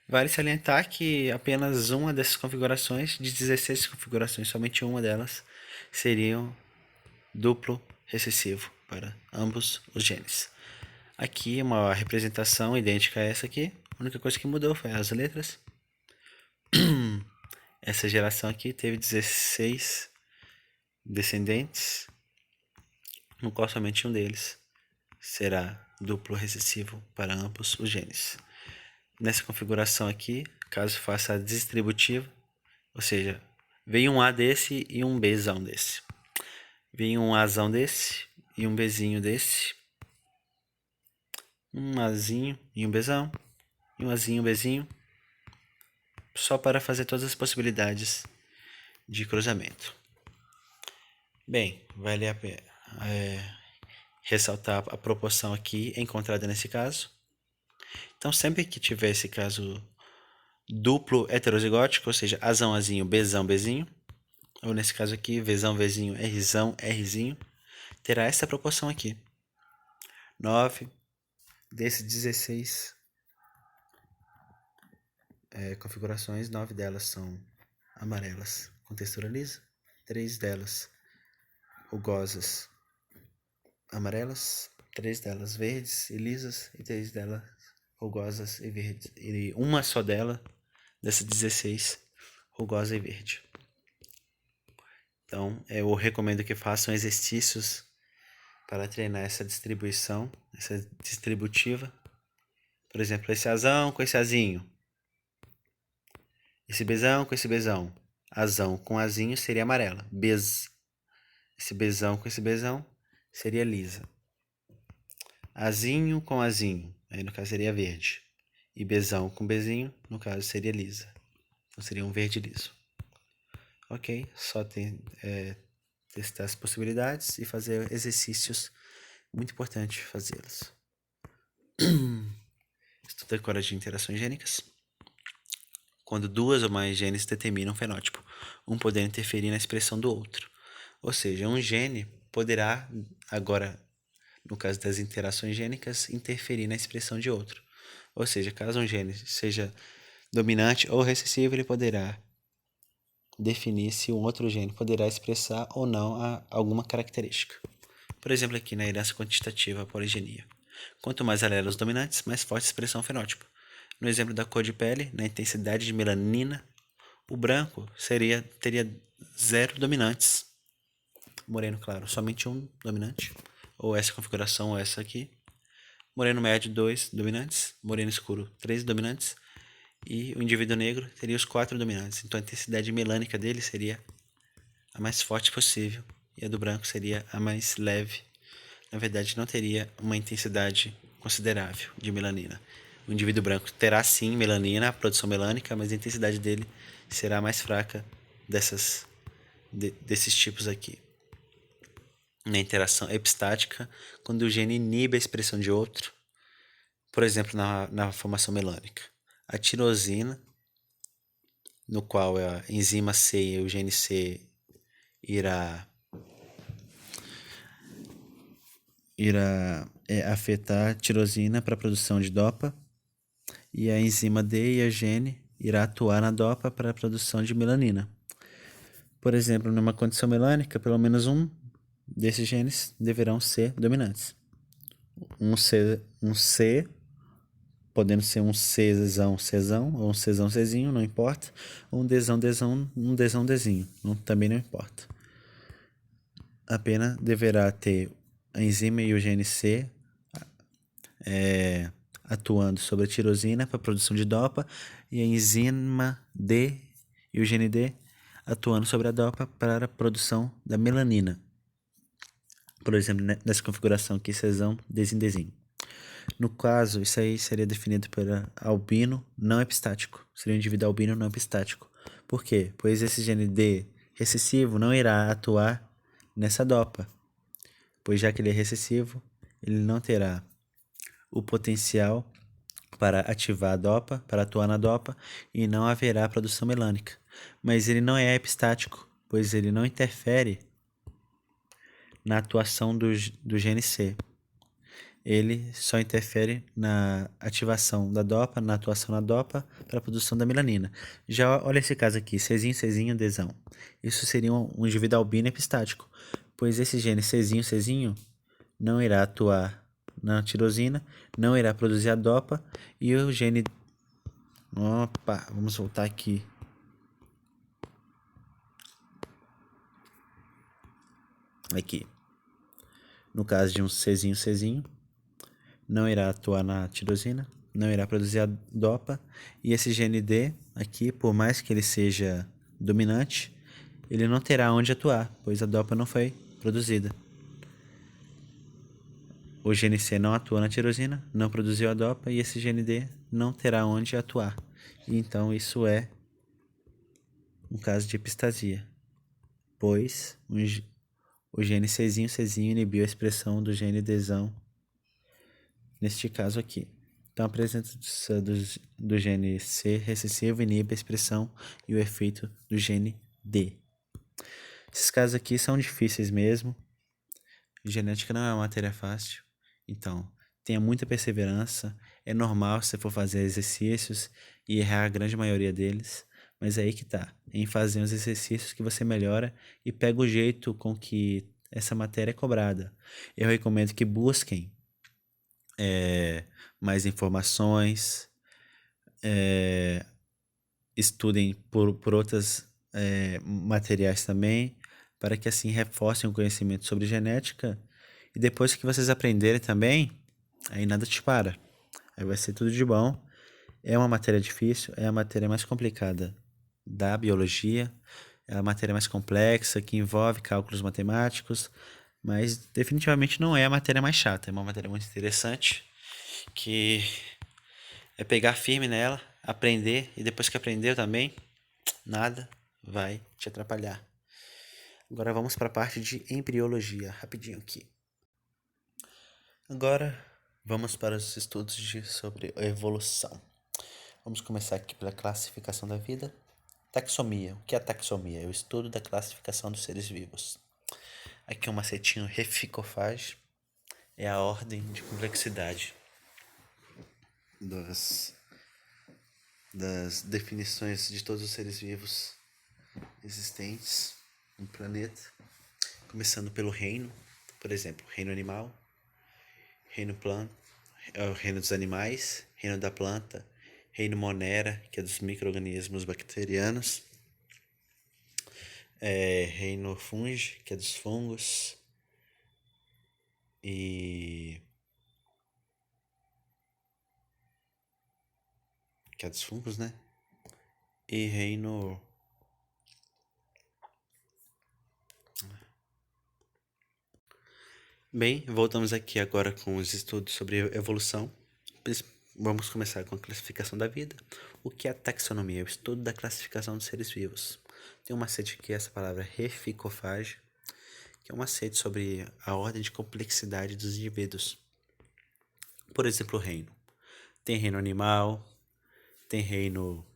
Speaker 1: Vale salientar que apenas uma dessas configurações, de 16 configurações, somente uma delas seriam duplo recessivo para ambos os genes. Aqui uma representação idêntica a essa aqui. A única coisa que mudou foi as letras. Essa geração aqui teve 16 descendentes, no qual somente um deles será duplo recessivo para ambos os genes. Nessa configuração aqui, caso faça a distributiva, ou seja, vem um A desse e um Bzão desse. Vem um Azão desse e um Bzinho desse. Um Azinho e um Bzão. E um Azinho e um Bzinho. Só para fazer todas as possibilidades de cruzamento. Bem, vale a pena ressaltar a proporção aqui encontrada nesse caso. Então, sempre que tiver esse caso duplo heterozigótico, ou seja, Azão, Azinho, Bzão, Bzinho, ou nesse caso aqui, Vzão, Vzinho, Rzão, Rzinho, terá essa proporção aqui. 9 desses 16 configurações, 9 delas são amarelas com textura lisa, 3 delas rugosas amarelas, 3 delas verdes e lisas e 3 delas rugosas e verdes. E uma só dessas 16, rugosa e verde. Então, eu recomendo que façam exercícios para treinar essa distribuição, essa distributiva. Por exemplo, esse Azão com esse Azinho. Esse Bzão com esse Bzão. Azão com Azinho seria amarela. Esse Bzão com esse Bzão seria lisa. Azinho com Azinho, aí no caso seria verde. E Bzão com Bzinho, no caso seria lisa. Então seria um verde liso. Ok, só testar as possibilidades e fazer exercícios. Muito importante fazê-los. Estudo agora de interações gênicas. Quando duas ou mais genes determinam um fenótipo, um podendo interferir na expressão do outro. Ou seja, um gene poderá, agora, no caso das interações gênicas, interferir na expressão de outro. Ou seja, caso um gene seja dominante ou recessivo, ele poderá definir se um outro gene poderá expressar ou não alguma característica. Por exemplo, aqui na herança quantitativa, a poligenia. Quanto mais alelos dominantes, mais forte a expressão fenótipo. No exemplo da cor de pele, na intensidade de melanina, o branco teria 0 dominantes. Moreno claro, somente um dominante. Ou essa configuração ou essa aqui. Moreno médio, 2 dominantes. Moreno escuro, 3 dominantes. E o indivíduo negro teria os 4 dominantes. Então a intensidade melânica dele seria a mais forte possível. E a do branco seria a mais leve. Na verdade, não teria uma intensidade considerável de melanina. O indivíduo branco terá sim melanina, a produção melânica, mas a intensidade dele será mais fraca desses tipos aqui. Na interação epistática, quando o gene inibe a expressão de outro, por exemplo, na formação melânica. A tirosina, no qual a enzima C e o gene C irá irá afetar a tirosina para a produção de dopa, e a enzima D e a gene irá atuar na dopa para a produção de melanina. Por exemplo, numa condição melânica, pelo menos um desses genes deverão ser dominantes. Um C, podendo ser um Czão, Czão, ou um Czão, Czinho, não importa, ou um Dzão, Dzão, um Dzão, Dzinho, também não importa. Apenas deverá ter a enzima e o gene C atuando sobre a tirosina para a produção de dopa, e a enzima D e o gene D atuando sobre a dopa para a produção da melanina. Por exemplo, nessa configuração aqui, Czão, Dzinho, Dzinho. No caso, isso aí seria definido por albino não epistático. Seria um indivíduo albino não epistático. Por quê? Pois esse gene D recessivo não irá atuar nessa dopa. Pois já que ele é recessivo, ele não terá o potencial para ativar a dopa, para atuar na dopa, e não haverá produção melânica. Mas ele não é epistático, pois ele não interfere na atuação do gene C. Ele só interfere na ativação da dopa, na atuação na dopa, para a produção da melanina. Já olha esse caso aqui, Czinho, Czinho, Dzão. Isso seria um indivíduo albino epistático, pois esse gene Czinho, Czinho não irá atuar na tirosina, não irá produzir a dopa, e o gene... Opa, vamos voltar aqui. Aqui. No caso de um Czinho, Czinho, não irá atuar na tirosina, não irá produzir a dopa, e esse gene D aqui, por mais que ele seja dominante, ele não terá onde atuar, pois a dopa não foi produzida. O gene C não atua na tirosina, não produziu a dopa, e esse gene D não terá onde atuar. E então isso é um caso de epistasia, pois o gene Czinho, Czinho inibiu a expressão do gene Dzão neste caso aqui. Então, a presença do gene C recessivo inibe a expressão e o efeito do gene D. Esses casos aqui são difíceis mesmo. Genética não é uma matéria fácil. Então, tenha muita perseverança. É normal se você for fazer exercícios e errar a grande maioria deles. Mas é aí que tá. Em fazer os exercícios que você melhora e pega o jeito com que essa matéria é cobrada. Eu recomendo que busquem mais informações, estudem por outros materiais também, para que assim reforcem o conhecimento sobre genética, e depois que vocês aprenderem também, aí nada te para, aí vai ser tudo de bom. É uma matéria difícil, é a matéria mais complicada da biologia, é a matéria mais complexa, que envolve cálculos matemáticos, mas definitivamente não é a matéria mais chata, é uma matéria muito interessante, que é pegar firme nela, aprender, e depois que aprendeu também, nada vai te atrapalhar. Agora vamos para a parte de embriologia, rapidinho aqui. Agora vamos para os estudos sobre a evolução. Vamos começar aqui pela classificação da vida. Taxonomia. O que é a taxonomia? É o estudo da classificação dos seres vivos. Aqui um macetinho Reficofage. É a ordem de complexidade das definições de todos os seres vivos existentes no planeta. Começando pelo reino, por exemplo, reino animal, reino planta, o reino dos animais, reino da planta, reino monera, que é dos micro-organismos bacterianos, reino fungi, que é dos fungos, e que é dos fungos, né? E reino Bem, voltamos aqui agora com os estudos sobre evolução. Vamos começar com a classificação da vida. O que é a taxonomia? O estudo da classificação dos seres vivos. Tem um macete aqui, essa palavra reficofage, que é um macete sobre a ordem de complexidade dos indivíduos. Por exemplo, o reino. Tem reino animal, tem reino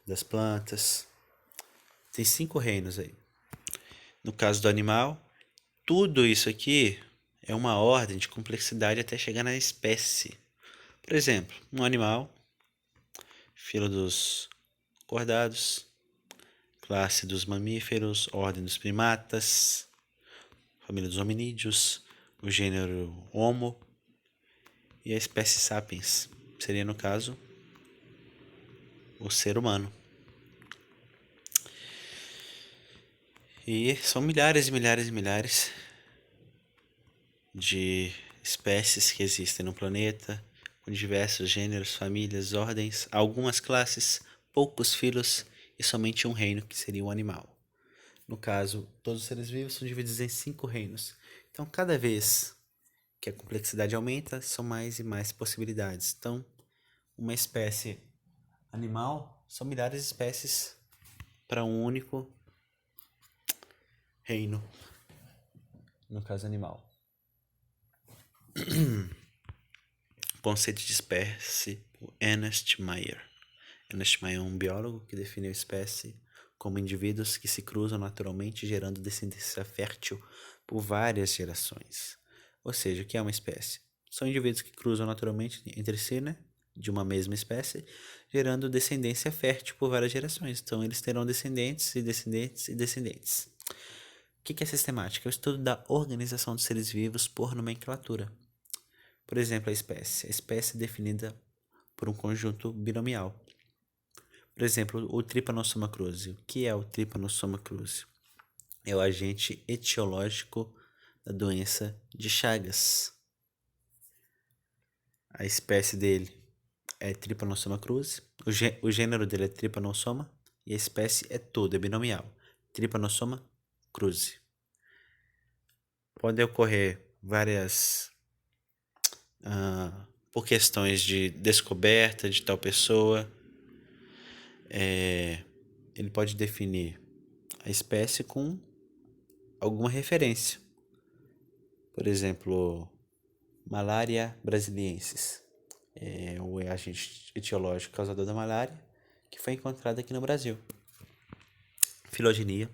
Speaker 1: das plantas, tem 5 reinos aí. No caso do animal, tudo isso aqui é uma ordem de complexidade até chegar na espécie. Por exemplo, um animal, fila dos cordados, classe dos mamíferos, ordem dos primatas, família dos hominídeos, o gênero Homo e a espécie Sapiens. Seria, no caso, o ser humano. E são milhares e milhares e milhares de espécies que existem no planeta, com diversos gêneros, famílias, ordens, algumas classes, poucos filhos e somente um reino, que seria o animal. No caso, todos os seres vivos são divididos em 5 reinos. Então, cada vez que a complexidade aumenta, são mais e mais possibilidades. Então, uma espécie animal são milhares de espécies para um único reino, no caso animal. Conceito de espécie, o Ernest Mayr. Ernest Mayr é um biólogo que definiu a espécie como indivíduos que se cruzam naturalmente, gerando descendência fértil por várias gerações. Ou seja, o que é uma espécie? São indivíduos que cruzam naturalmente entre si, né, de uma mesma espécie, gerando descendência fértil por várias gerações. Então, eles terão descendentes e descendentes e descendentes. O que é sistemática? É o estudo da organização dos seres vivos por nomenclatura. Por exemplo, a espécie. A espécie é definida por um conjunto binomial. Por exemplo, o Trypanosoma cruzi. O que é o Trypanosoma cruzi? É o agente etiológico da doença de Chagas. A espécie dele é Trypanosoma cruzi. O gênero dele é Trypanosoma. E a espécie é toda, é binomial. Trypanosoma cruzi. Podem ocorrer várias por questões de descoberta de tal pessoa. Ele pode definir a espécie com alguma referência. Por exemplo, Malaria brasiliensis é o agente etiológico causador da malária que foi encontrado aqui no Brasil. Filogenia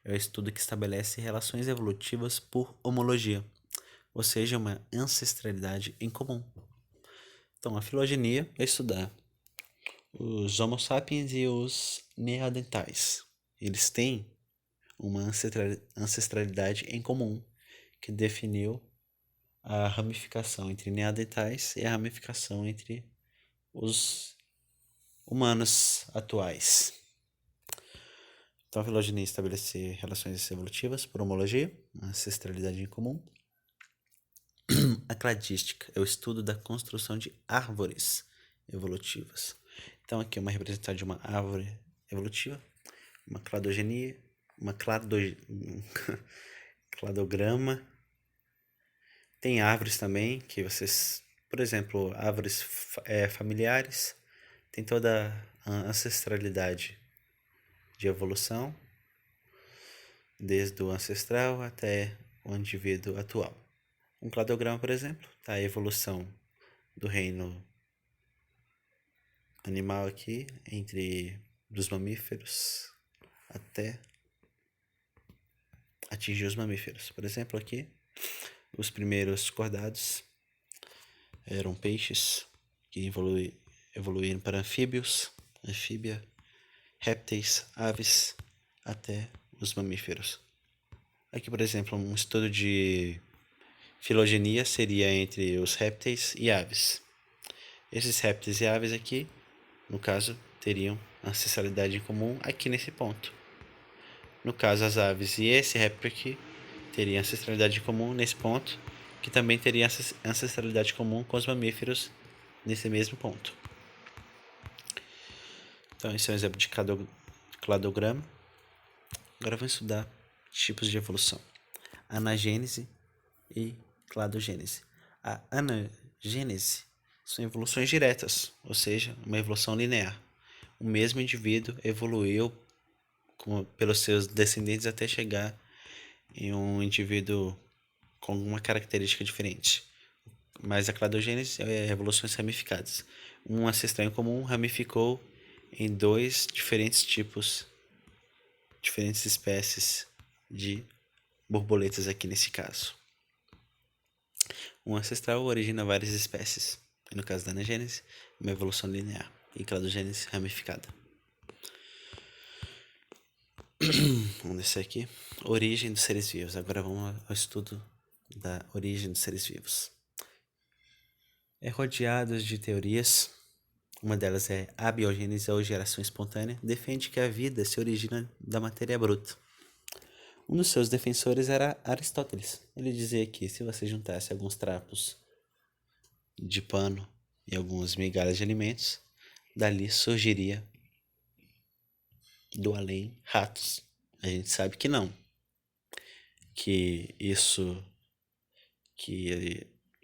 Speaker 1: é o estudo que estabelece relações evolutivas por homologia, ou seja, uma ancestralidade em comum. Então, a filogenia é estudar os Homo sapiens e os Neandertais. Eles têm uma ancestralidade em comum que definiu a ramificação entre Neandertais e a ramificação entre os humanos atuais. Então, a filogenia estabelece relações evolutivas por homologia, ancestralidade em comum. A cladística é o estudo da construção de árvores evolutivas. Então, aqui é uma representação de uma árvore evolutiva, uma cladogenia, cladograma. Tem árvores também que vocês, por exemplo, árvores familiares, tem toda a ancestralidade de evolução, desde o ancestral até o indivíduo atual. Um cladograma, por exemplo, tá a evolução do reino animal aqui, entre dos mamíferos até atingir os mamíferos. Por exemplo, aqui, os primeiros cordados eram peixes que evoluíram para anfíbios, anfíbia, répteis, aves, até os mamíferos. Aqui, por exemplo, um estudo de filogenia seria entre os répteis e aves. Esses répteis e aves aqui, no caso, teriam ancestralidade em comum aqui nesse ponto. No caso, as aves e esse réptil aqui teriam ancestralidade em comum nesse ponto, que também teria ancestralidade comum com os mamíferos nesse mesmo ponto. Então, esse é um exemplo de cladograma. Agora vamos estudar tipos de evolução: anagênese e cladogênese. A anagênese são evoluções diretas, ou seja, uma evolução linear. O mesmo indivíduo evoluiu pelos seus descendentes até chegar em um indivíduo com alguma característica diferente. Mas a cladogênese é evoluções ramificadas. Um ancestral em comum ramificou em 2 diferentes tipos, diferentes espécies de borboletas aqui nesse caso. Um ancestral origina várias espécies, e no caso da anagênese, uma evolução linear, e cladogênese ramificada. Vamos descer aqui. Origem dos seres vivos. Agora vamos ao estudo da origem dos seres vivos. É rodeado de teorias. Uma delas é a abiogênese ou geração espontânea. Defende que a vida se origina da matéria bruta. Um dos seus defensores era Aristóteles. Ele dizia que se você juntasse alguns trapos de pano e algumas migalhas de alimentos, dali surgiria do além ratos. A gente sabe que não. Que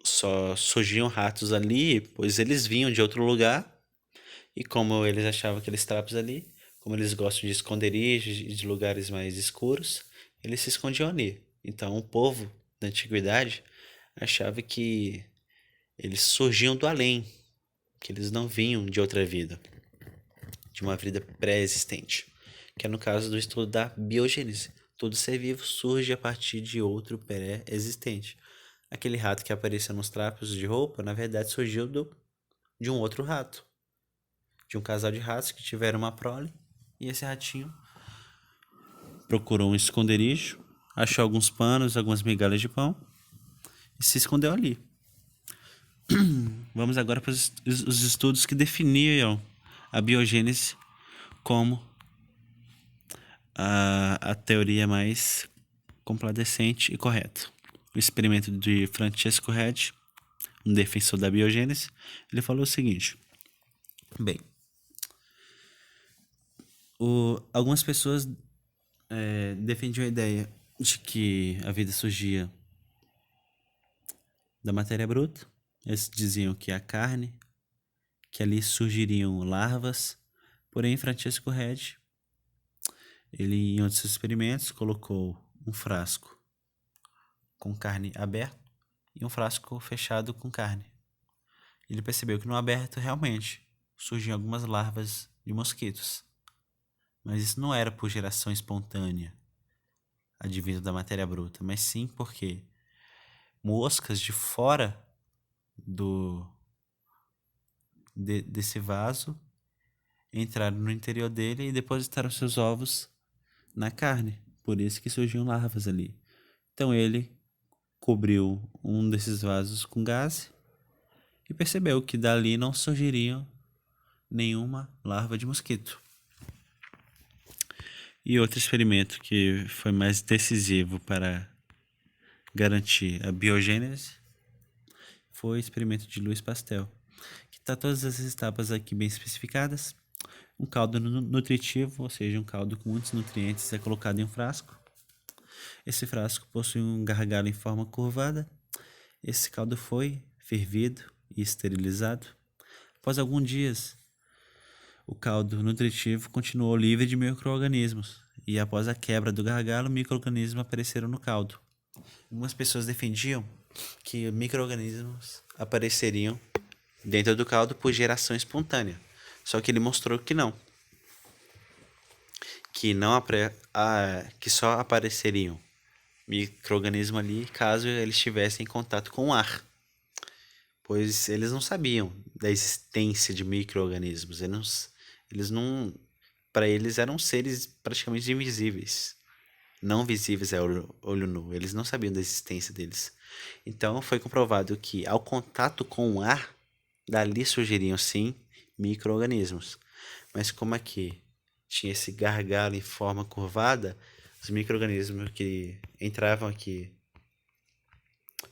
Speaker 1: só surgiam ratos ali, pois eles vinham de outro lugar, e como eles achavam aqueles trapos ali, como eles gostam de esconderijos e de lugares mais escuros, eles se escondiam ali. Então o povo da antiguidade achava que eles surgiam do além, que eles não vinham de outra vida, de uma vida pré-existente, que é no caso do estudo da biogênese. Todo ser vivo surge a partir de outro pré-existente. Aquele rato que apareceu nos trapos de roupa, na verdade, surgiu de um outro rato. De um casal de ratos que tiveram uma prole, e esse ratinho procurou um esconderijo, achou alguns panos, algumas migalhas de pão e se escondeu ali. Vamos agora para os estudos que definiam a biogênese como a teoria mais complacente e correta. O experimento de Francesco Redi, um defensor da biogênese, ele falou o seguinte: bem, algumas pessoas defendiam a ideia de que a vida surgia da matéria bruta. Eles diziam que a carne, que ali surgiriam larvas. Porém, Francesco Redi, ele em outros experimentos colocou um frasco com carne aberta e um frasco fechado com carne. Ele percebeu que no aberto realmente surgiam algumas larvas de mosquitos, mas isso não era por geração espontânea, advinda da matéria bruta, mas sim porque moscas de fora desse vaso entraram no interior dele e depositaram seus ovos na carne. Por isso que surgiam larvas ali. Então ele cobriu um desses vasos com gás e percebeu que dali não surgiria nenhuma larva de mosquito. E outro experimento que foi mais decisivo para garantir a biogênese foi o experimento de Louis Pasteur, que está todas as etapas aqui bem especificadas. Um caldo nutritivo, ou seja, um caldo com muitos nutrientes, é colocado em um frasco. Esse frasco possui um gargalo em forma curvada. Esse caldo foi fervido e esterilizado. Após alguns dias, o caldo nutritivo continuou livre de micro-organismos, e após a quebra do gargalo, micro-organismos apareceram no caldo. Algumas pessoas defendiam que micro-organismos apareceriam dentro do caldo por geração espontânea. Só que ele mostrou que não. Que só apareceriam micro-organismos ali caso eles estivessem em contato com o ar. Pois eles não sabiam da existência de micro-organismos. Para eles eram seres praticamente invisíveis. Não visíveis a olho nu. Eles não sabiam da existência deles. Então foi comprovado que ao contato com o ar, dali surgiriam sim micro-organismos. Mas como aqui tinha esse gargalo em forma curvada, os micro-organismos que entravam aqui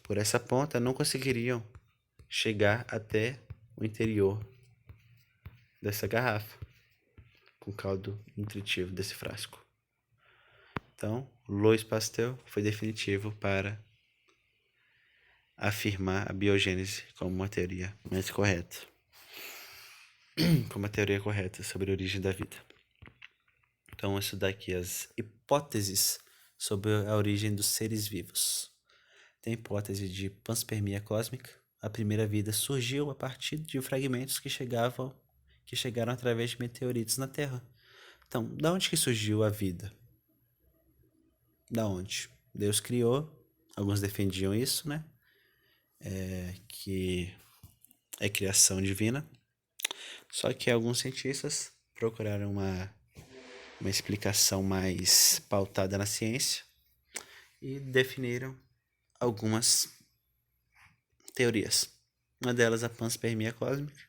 Speaker 1: por essa ponta não conseguiriam chegar até o interior dessa garrafa com o caldo nutritivo desse frasco. Então, Louis Pasteur foi definitivo para afirmar a biogênese como uma teoria mais correta. Como a teoria correta sobre a origem da vida. Então, vamos estudar aqui as hipóteses sobre a origem dos seres vivos. Tem a hipótese de panspermia cósmica. A primeira vida surgiu a partir de fragmentos que chegaram através de meteoritos na Terra. Então, da onde que surgiu a vida? Da onde? Deus criou, alguns defendiam isso, né? que é criação divina. Só que alguns cientistas procuraram uma explicação mais pautada na ciência e definiram algumas teorias. Uma delas, a panspermia cósmica,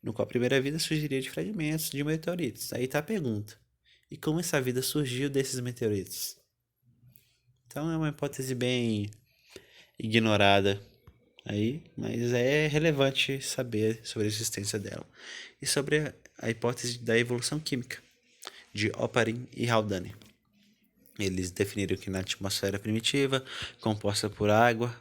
Speaker 1: no qual a primeira vida surgiria de fragmentos de meteoritos. Aí está a pergunta: e como essa vida surgiu desses meteoritos? Então é uma hipótese bem ignorada aí, mas é relevante saber sobre a existência dela. E sobre a hipótese da evolução química, de Oparin e Haldane. Eles definiram que na atmosfera primitiva, composta por água,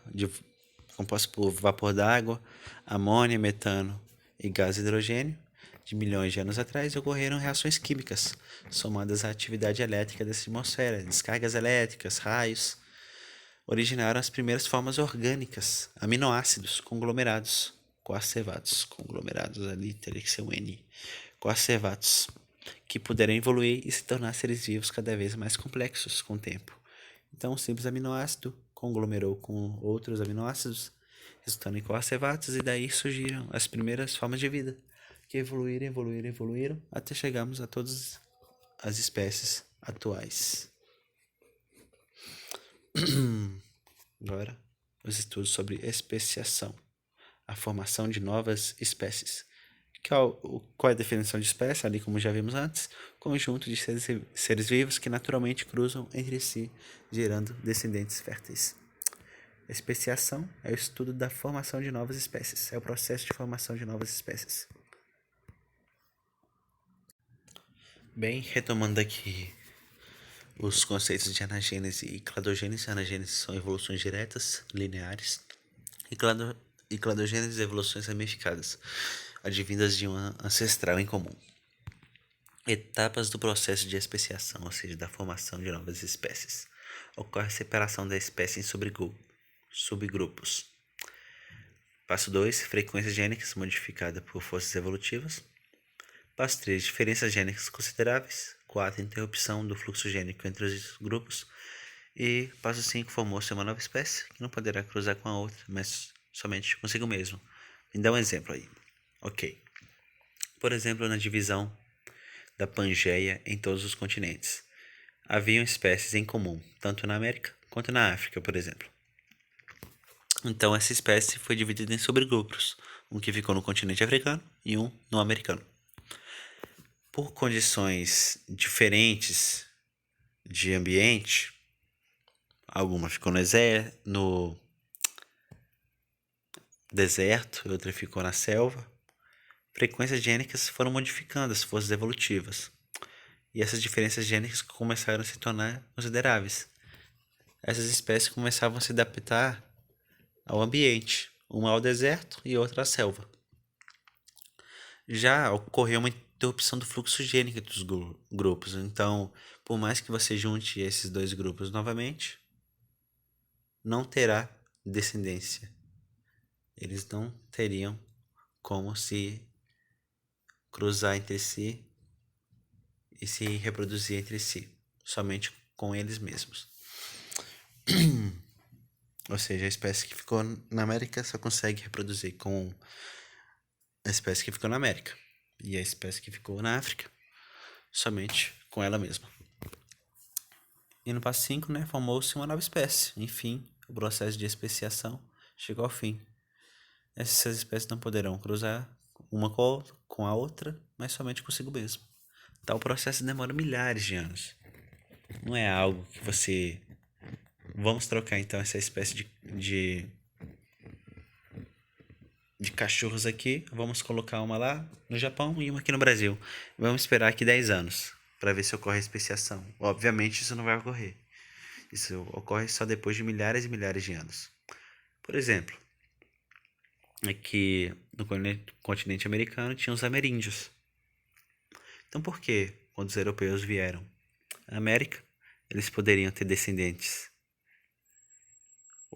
Speaker 1: composta por vapor d'água, amônia, metano e gás hidrogênio, de milhões de anos atrás ocorreram reações químicas, somadas à atividade elétrica dessa atmosfera, descargas elétricas, raios, originaram as primeiras formas orgânicas, aminoácidos conglomerados, coacervados, conglomerados ali teria que ser um N, coacervados, que puderam evoluir e se tornar seres vivos cada vez mais complexos com o tempo. Então, um simples aminoácido conglomerou com outros aminoácidos, resultando em coacervados, e daí surgiram as primeiras formas de vida, que evoluíram, até chegarmos a todas as espécies atuais. Agora, os estudos sobre especiação, a formação de novas espécies. Qual é a definição de espécie? Ali, como já vimos antes, conjunto de seres vivos que naturalmente cruzam entre si, gerando descendentes férteis. A especiação é o estudo da formação de novas espécies, é o processo de formação de novas espécies. Bem, retomando aqui os conceitos de anagênese e cladogênese. Anagênese são evoluções diretas, lineares, e cladogênese evoluções ramificadas, advindas de um ancestral em comum. Etapas do processo de especiação, ou seja, da formação de novas espécies. Ocorre a separação da espécie em subgrupos. Passo 2, frequências gênicas modificada por forças evolutivas. Passo 3, diferenças gênicas consideráveis. 4, interrupção do fluxo gênico entre os grupos. E passo 5, formou-se uma nova espécie que não poderá cruzar com a outra, mas somente consigo mesmo. Me dá um exemplo aí. Ok. Por exemplo, na divisão da Pangeia em todos os continentes. Haviam espécies em comum, tanto na América quanto na África, por exemplo. Então, essa espécie foi dividida em subgrupos, um que ficou no continente africano e um no americano. Por condições diferentes de ambiente, alguma ficou no deserto, outra ficou na selva. Frequências gênicas foram modificando as forças evolutivas, e essas diferenças gênicas começaram a se tornar consideráveis. Essas espécies começavam a se adaptar ao ambiente, uma ao deserto e outra à selva. Já ocorreu uma interrupção do fluxo gênico dos grupos, então, por mais que você junte esses dois grupos novamente, não terá descendência. Eles não teriam como se cruzar entre si e se reproduzir entre si, somente com eles mesmos. Ou seja, a espécie que ficou na América só consegue reproduzir com a espécie que ficou na América, e a espécie que ficou na África somente com ela mesma. E no passo 5, né, formou-se uma nova espécie. Enfim, o processo de especiação chegou ao fim. Essas espécies não poderão cruzar uma com a outra, mas somente consigo mesmo. Tal processo demora milhares de anos. Não é algo que você... Vamos trocar então essa espécie de cachorros aqui. Vamos colocar uma lá no Japão e uma aqui no Brasil. Vamos esperar aqui 10 anos para ver se ocorre a especiação. Obviamente isso não vai ocorrer. Isso ocorre só depois de milhares e milhares de anos. Por exemplo, aqui no continente americano tinha os ameríndios. Então por que, quando os europeus vieram à América, eles poderiam ter descendentes?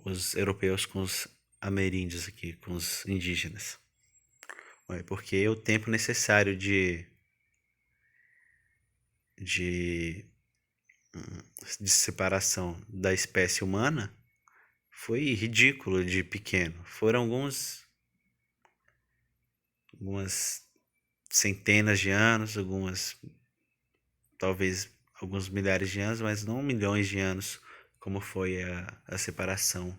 Speaker 1: Os europeus com os ameríndios aqui, com os indígenas. Porque o tempo necessário de separação da espécie humana foi ridículo de pequeno. Foram algumas centenas de anos, talvez alguns milhares de anos, mas não milhões de anos, como foi a separação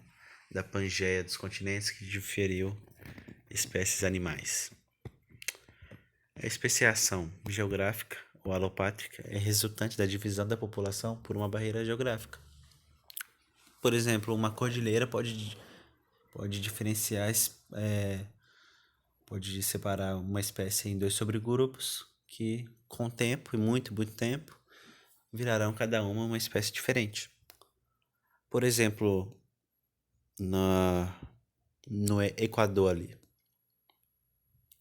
Speaker 1: da Pangeia dos continentes que diferiu espécies animais. A especiação geográfica ou alopátrica é resultante da divisão da população por uma barreira geográfica. Por exemplo, uma cordilheira pode diferenciar, pode separar uma espécie em dois subgrupos que, com o tempo e muito tempo, virarão cada uma espécie diferente. Por exemplo, no Equador ali.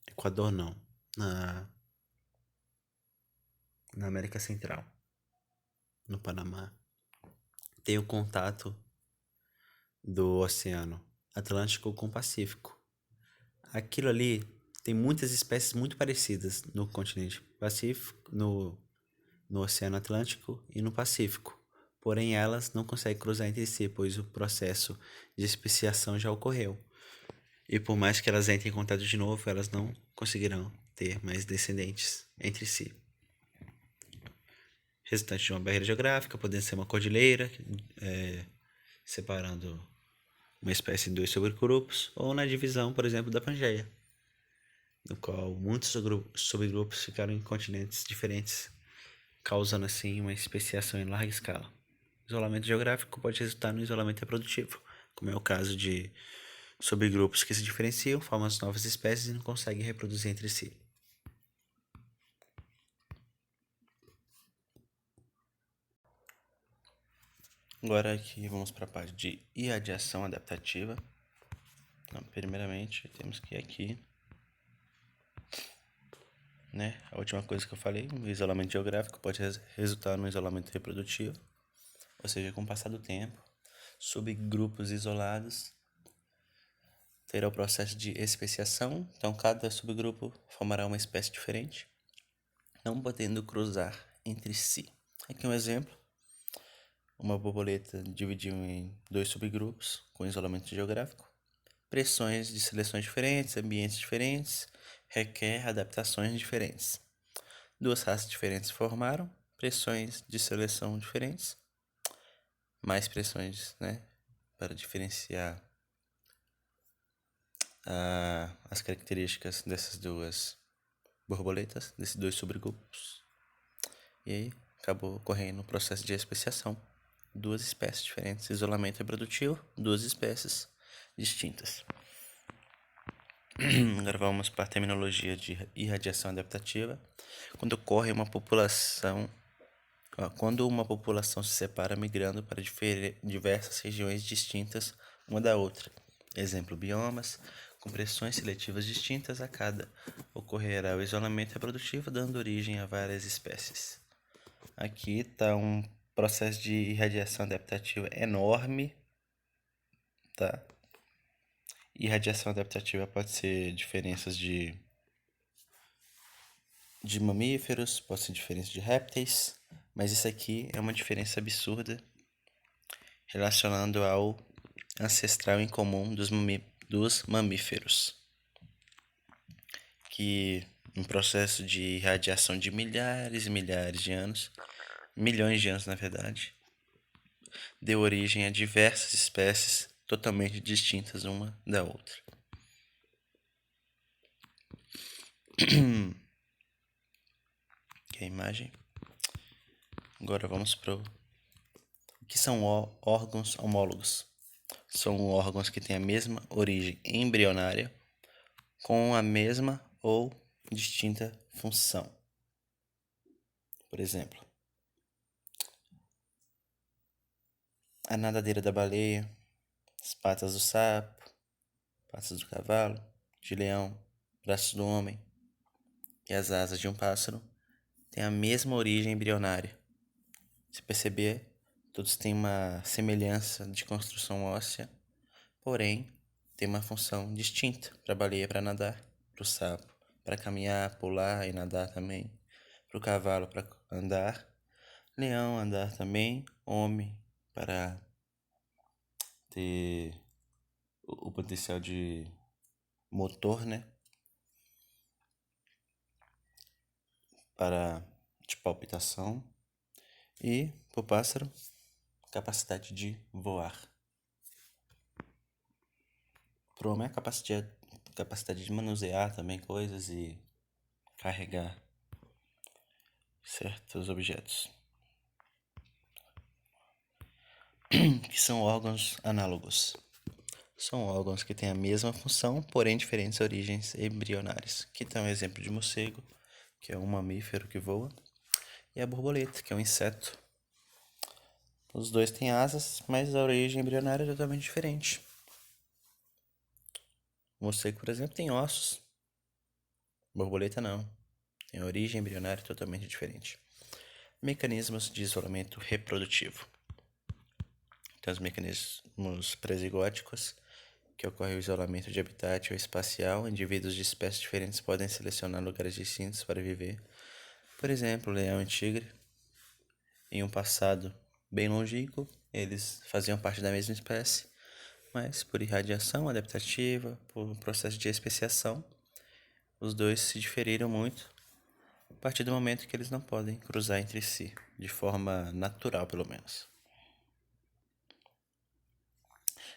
Speaker 1: Equador não. Na América Central. No Panamá. Tem o contato do Oceano Atlântico com o Pacífico. Aquilo ali tem muitas espécies muito parecidas no continente Pacífico, no Oceano Atlântico e no Pacífico. Porém, elas não conseguem cruzar entre si, pois o processo de especiação já ocorreu. E por mais que elas entrem em contato de novo, elas não conseguirão ter mais descendentes entre si. Resultante de uma barreira geográfica, podendo ser uma cordilheira, separando uma espécie em dois subgrupos, ou na divisão, por exemplo, da Pangeia, no qual muitos subgrupos ficaram em continentes diferentes, causando assim uma especiação em larga escala. Isolamento geográfico pode resultar no isolamento reprodutivo, como é o caso de subgrupos que se diferenciam, formam as novas espécies e não conseguem reproduzir entre si. Agora aqui vamos para a parte de irradiação adaptativa. Então, primeiramente, temos que ir aqui, né? A última coisa que eu falei, o isolamento geográfico pode resultar no isolamento reprodutivo, ou seja, com o passar do tempo, subgrupos isolados terá o processo de especiação, então cada subgrupo formará uma espécie diferente, não podendo cruzar entre si. Aqui um exemplo, uma borboleta dividiu em dois subgrupos com isolamento geográfico, pressões de seleções diferentes, ambientes diferentes, requer adaptações diferentes. Duas raças diferentes formaram, pressões de seleção diferentes, mais pressões, né, para diferenciar as características dessas duas borboletas, desses dois subgrupos. E aí acabou ocorrendo o processo de especiação. Duas espécies diferentes, isolamento reprodutivo, duas espécies distintas. Agora vamos para a terminologia de irradiação adaptativa. Quando uma população se separa migrando para diversas regiões distintas uma da outra. Exemplo, biomas, com pressões seletivas distintas a cada, ocorrerá o isolamento reprodutivo, dando origem a várias espécies. Aqui está um processo de irradiação adaptativa enorme, tá? Irradiação adaptativa pode ser diferenças de mamíferos, pode ser diferença de répteis, mas isso aqui é uma diferença absurda relacionando ao ancestral em comum dos mamíferos, que um processo de irradiação de milhares e milhares de anos, milhões de anos na verdade, deu origem a diversas espécies totalmente distintas uma da outra. Aqui a imagem. Agora vamos para o que são órgãos homólogos. São órgãos que têm a mesma origem embrionária, com a mesma ou distinta função. Por exemplo, a nadadeira da baleia, as patas do sapo, patas do cavalo, de leão, braços do homem e as asas de um pássaro têm a mesma origem embrionária. Se perceber, todos têm uma semelhança de construção óssea, porém tem uma função distinta para a baleia para nadar, para o sapo para caminhar, pular e nadar também, para o cavalo para andar, leão andar também, homem para ter o potencial de motor, né? De palpitação. E para o pássaro, capacidade de voar. Para o homem, capacidade de manusear também coisas e carregar certos objetos. Que são órgãos análogos. São órgãos que têm a mesma função, porém diferentes origens embrionárias. Aqui está um exemplo de morcego, que é um mamífero que voa, e a borboleta, que é um inseto. Os dois têm asas, mas a origem embrionária é totalmente diferente. O morcego, por exemplo, tem ossos. A borboleta não. Tem origem embrionária totalmente diferente. Mecanismos de isolamento reprodutivo. Tem os mecanismos presigóticos, que ocorre o isolamento de habitat ou espacial. Indivíduos de espécies diferentes podem selecionar lugares distintos para viver. Por exemplo, leão e tigre. Em um passado bem longínquo, eles faziam parte da mesma espécie, mas por irradiação adaptativa, por processo de especiação, os dois se diferiram muito a partir do momento que eles não podem cruzar entre si, de forma natural pelo menos.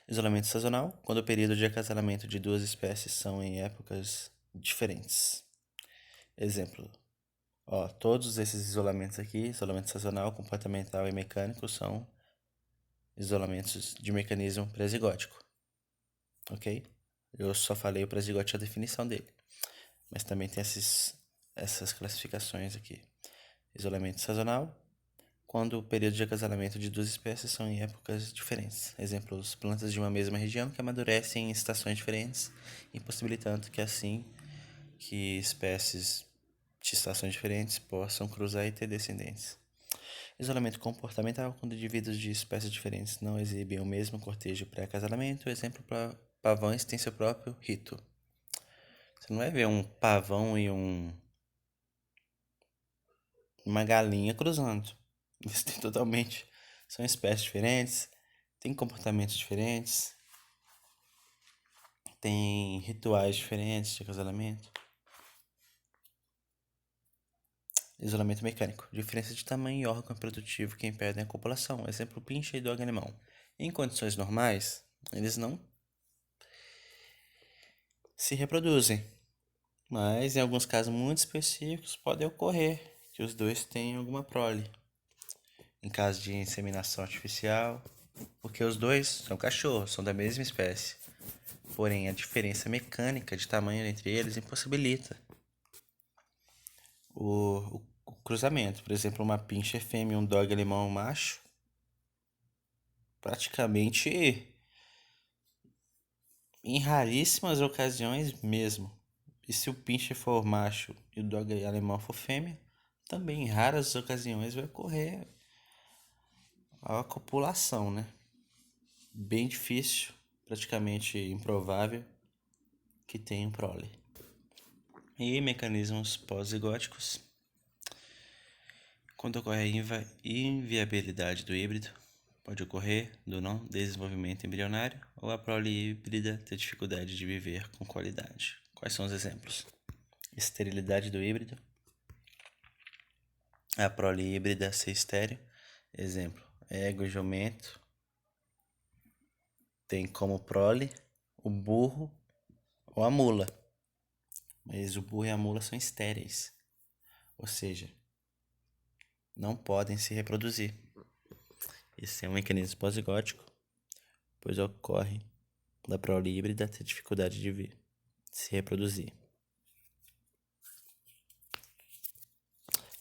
Speaker 1: Isolamento sazonal, quando o período de acasalamento de duas espécies são em épocas diferentes. Exemplo, todos esses isolamentos aqui, isolamento sazonal, comportamental e mecânico, são isolamentos de mecanismo presigótico, ok? Eu só falei o presigótico, a definição dele, mas também tem essas classificações aqui. Isolamento sazonal, quando o período de acasalamento de duas espécies são em épocas diferentes. Exemplos, plantas de uma mesma região que amadurecem em estações diferentes, impossibilitando que assim que espécies de estações diferentes possam cruzar e ter descendentes. Isolamento comportamental, quando indivíduos de espécies diferentes não exibem o mesmo cortejo pré-acasalamento. Exemplo, pavões têm seu próprio rito. Você não vai ver um pavão e uma galinha cruzando. Eles têm totalmente... São espécies diferentes, têm comportamentos diferentes, têm rituais diferentes de acasalamento. Isolamento mecânico. Diferença de tamanho e órgão reprodutivo que impedem a copulação. Exemplo, pincher e dog alemão. Em condições normais, eles não se reproduzem. Mas em alguns casos muito específicos pode ocorrer que os dois tenham alguma prole. Em caso de inseminação artificial, porque os dois são cachorros, são da mesma espécie. Porém, a diferença mecânica de tamanho entre eles impossibilita o cruzamento. Por exemplo, uma pincher fêmea e um dog alemão macho, praticamente em raríssimas ocasiões mesmo. E se o pincher for macho e o dog alemão for fêmea, também em raras ocasiões vai ocorrer a copulação, né? Bem difícil, praticamente improvável que tenha um prole. E mecanismos pós-zigóticos. Quando ocorre a inviabilidade do híbrido, pode ocorrer do não desenvolvimento embrionário ou a prole híbrida ter dificuldade de viver com qualidade. Quais são os exemplos? Esterilidade do híbrido, a prole híbrida ser estéril. Exemplo, ego e jumento tem como prole o burro ou a mula, mas o burro e a mula são estéreis, ou seja, não podem se reproduzir. Esse é um mecanismo pós-zigótico, pois ocorre da prole híbrida ter dificuldade de se reproduzir.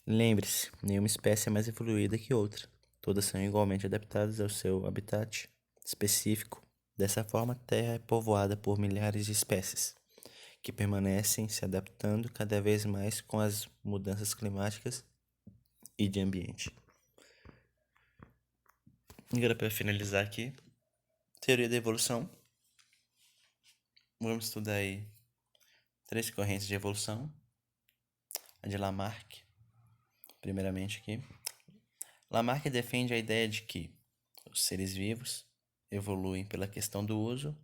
Speaker 1: Lembre-se, nenhuma espécie é mais evoluída que outra. Todas são igualmente adaptadas ao seu habitat específico. Dessa forma, a Terra é povoada por milhares de espécies, que permanecem se adaptando cada vez mais com as mudanças climáticas e de ambiente. Agora, para finalizar aqui, teoria da evolução. Vamos estudar aí 3 correntes de evolução. A de Lamarck, primeiramente aqui. Lamarck defende a ideia de que os seres vivos evoluem pela questão do uso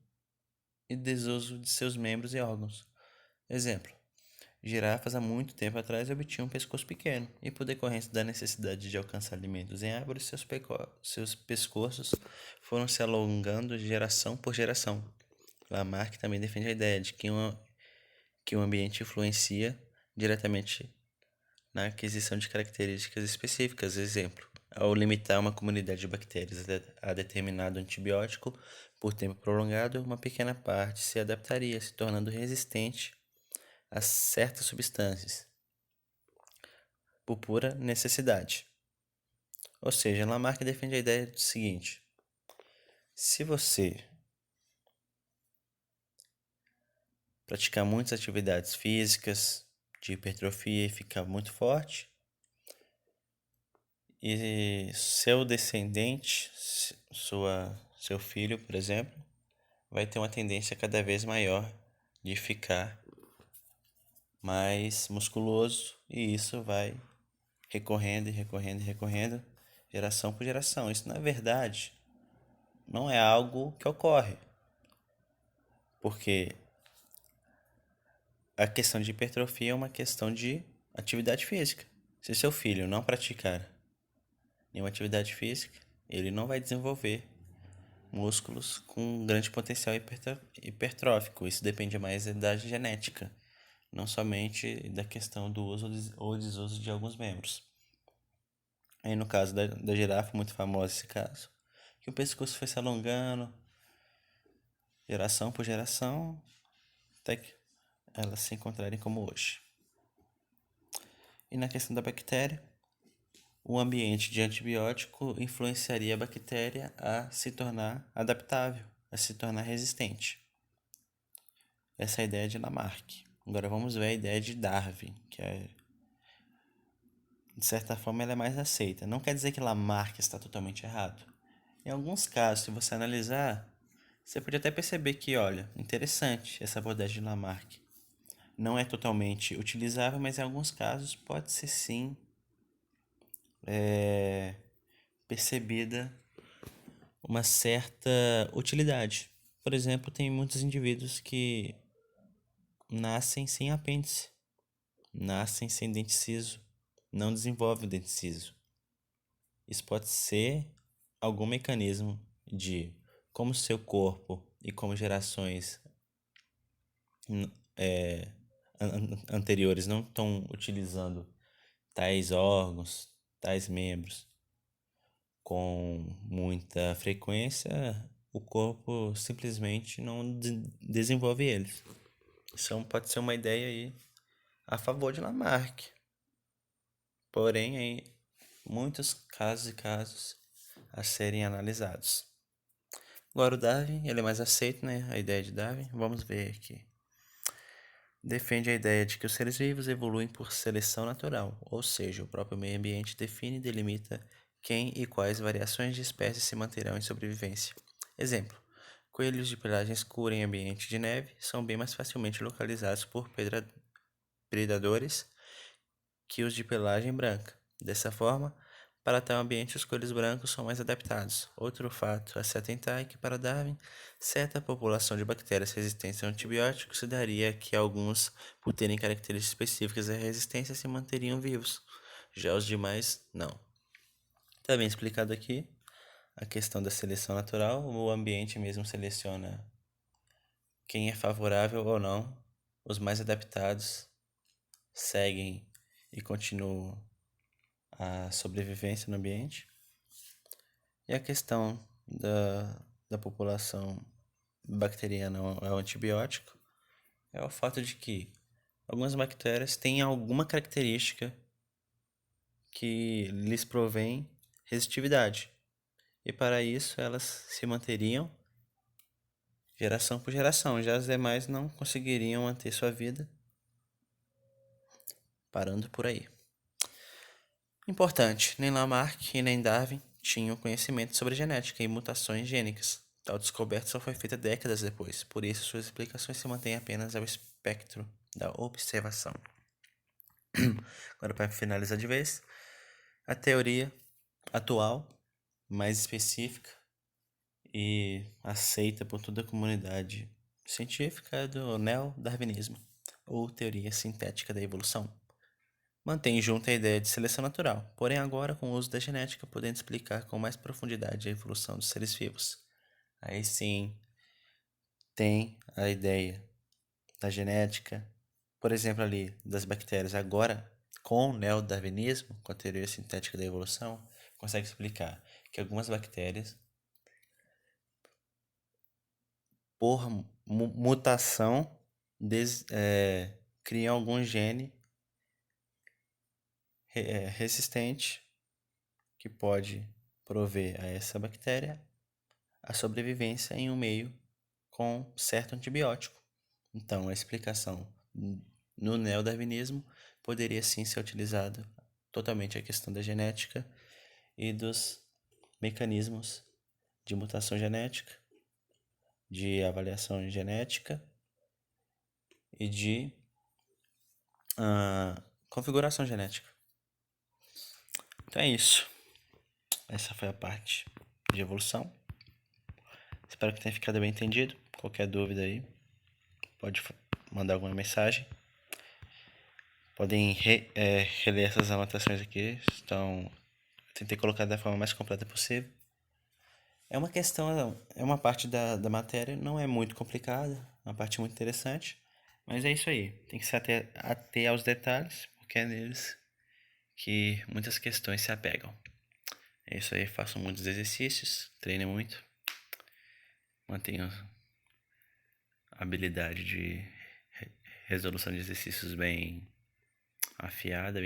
Speaker 1: e desuso de seus membros e órgãos. Exemplo: girafas há muito tempo atrás obtinham um pescoço pequeno e, por decorrência da necessidade de alcançar alimentos em árvores, seus pescoços foram se alongando de geração por geração. Lamarck também defende a ideia de que o ambiente influencia diretamente na aquisição de características específicas. Exemplo: ao limitar uma comunidade de bactérias a determinado antibiótico por tempo prolongado, uma pequena parte se adaptaria, se tornando resistente a certas substâncias, por pura necessidade. Ou seja, Lamarck defende a ideia do seguinte: se você praticar muitas atividades físicas de hipertrofia e ficar muito forte, e seu descendente, seu filho, por exemplo, vai ter uma tendência cada vez maior de ficar mais musculoso, e isso vai recorrendo e recorrendo e recorrendo, geração por geração. Isso, na verdade, não é algo que ocorre, porque a questão de hipertrofia é uma questão de atividade física. Se seu filho não praticar nenhuma atividade física, ele não vai desenvolver músculos com grande potencial hipertrófico. Isso depende mais da genética, não somente da questão do uso ou desuso de alguns membros. Aí no caso da girafa, muito famoso esse caso, que o pescoço foi se alongando, geração por geração, até que elas se encontrarem como hoje. E na questão da bactéria, o ambiente de antibiótico influenciaria a bactéria a se tornar adaptável, a se tornar resistente. Essa é a ideia de Lamarck. Agora vamos ver a ideia de Darwin, que de certa forma ela é mais aceita. Não quer dizer que Lamarck está totalmente errado. Em alguns casos, se você analisar, você pode até perceber que, olha, interessante essa abordagem de Lamarck. Não é totalmente utilizável, mas em alguns casos pode ser sim percebida uma certa utilidade. Por exemplo, tem muitos indivíduos que nascem sem apêndice, nascem sem dente ciso, não desenvolvem o dente ciso. Isso pode ser algum mecanismo de como seu corpo e como gerações anteriores não estão utilizando tais órgãos, tais membros com muita frequência, o corpo simplesmente não desenvolve eles. Isso pode ser uma ideia aí a favor de Lamarck. Porém, aí, muitos casos e casos a serem analisados. Agora o Darwin, ele é mais aceito, né? A ideia de Darwin. Vamos ver aqui. Defende a ideia de que os seres vivos evoluem por seleção natural, ou seja, o próprio meio ambiente define e delimita quem e quais variações de espécies se manterão em sobrevivência. Exemplo: coelhos de pelagem escura em ambiente de neve são bem mais facilmente localizados por predadores que os de pelagem branca. Dessa forma, para tal ambiente, os coelhos brancos são mais adaptados. Outro fato a se atentar é que, para Darwin, certa população de bactérias resistentes a antibióticos se daria que alguns, por terem características específicas da resistência, se manteriam vivos. Já os demais, não. Está bem explicado aqui a questão da seleção natural. O ambiente mesmo seleciona quem é favorável ou não. Os mais adaptados seguem e continuam a sobrevivência no ambiente. E a questão da população bacteriana ao antibiótico é o fato de que algumas bactérias têm alguma característica que lhes provém resistividade. E para isso elas se manteriam geração por geração. Já as demais não conseguiriam manter sua vida, parando por aí. Importante, nem Lamarck e nem Darwin tinham conhecimento sobre genética e mutações gênicas. Tal descoberta só foi feita décadas depois, por isso suas explicações se mantêm apenas ao espectro da observação. Agora, para finalizar de vez, a teoria atual, mais específica e aceita por toda a comunidade científica do neodarwinismo, ou teoria sintética da evolução. Mantém junto a ideia de seleção natural, porém agora com o uso da genética, podendo explicar com mais profundidade a evolução dos seres vivos. Aí sim, tem a ideia da genética, por exemplo ali, das bactérias. Agora, com o neodarwinismo, com a teoria sintética da evolução, consegue explicar que algumas bactérias, por mutação, criam algum gene resistente que pode prover a essa bactéria a sobrevivência em um meio com certo antibiótico. Então, a explicação no neodarwinismo poderia sim ser utilizado totalmente a questão da genética e dos mecanismos de mutação genética, de avaliação genética e de configuração genética. Então é isso. Essa foi a parte de evolução. Espero que tenha ficado bem entendido. Qualquer dúvida aí, pode mandar alguma mensagem. Podem reler essas anotações aqui. Tentei colocar da forma mais completa possível. É uma questão, é uma parte da matéria, não é muito complicada, é uma parte muito interessante, mas é isso aí. Tem que se ater aos detalhes, porque é neles que muitas questões se apegam. É isso aí, façam muitos exercícios, treinem muito, mantenham a habilidade de resolução de exercícios bem afiada,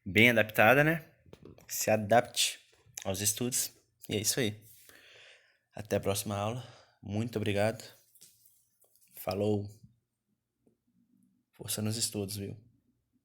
Speaker 1: bem adaptada, né? Se adapte aos estudos. E é isso aí. Até a próxima aula. Muito obrigado. Falou. Força nos estudos, viu?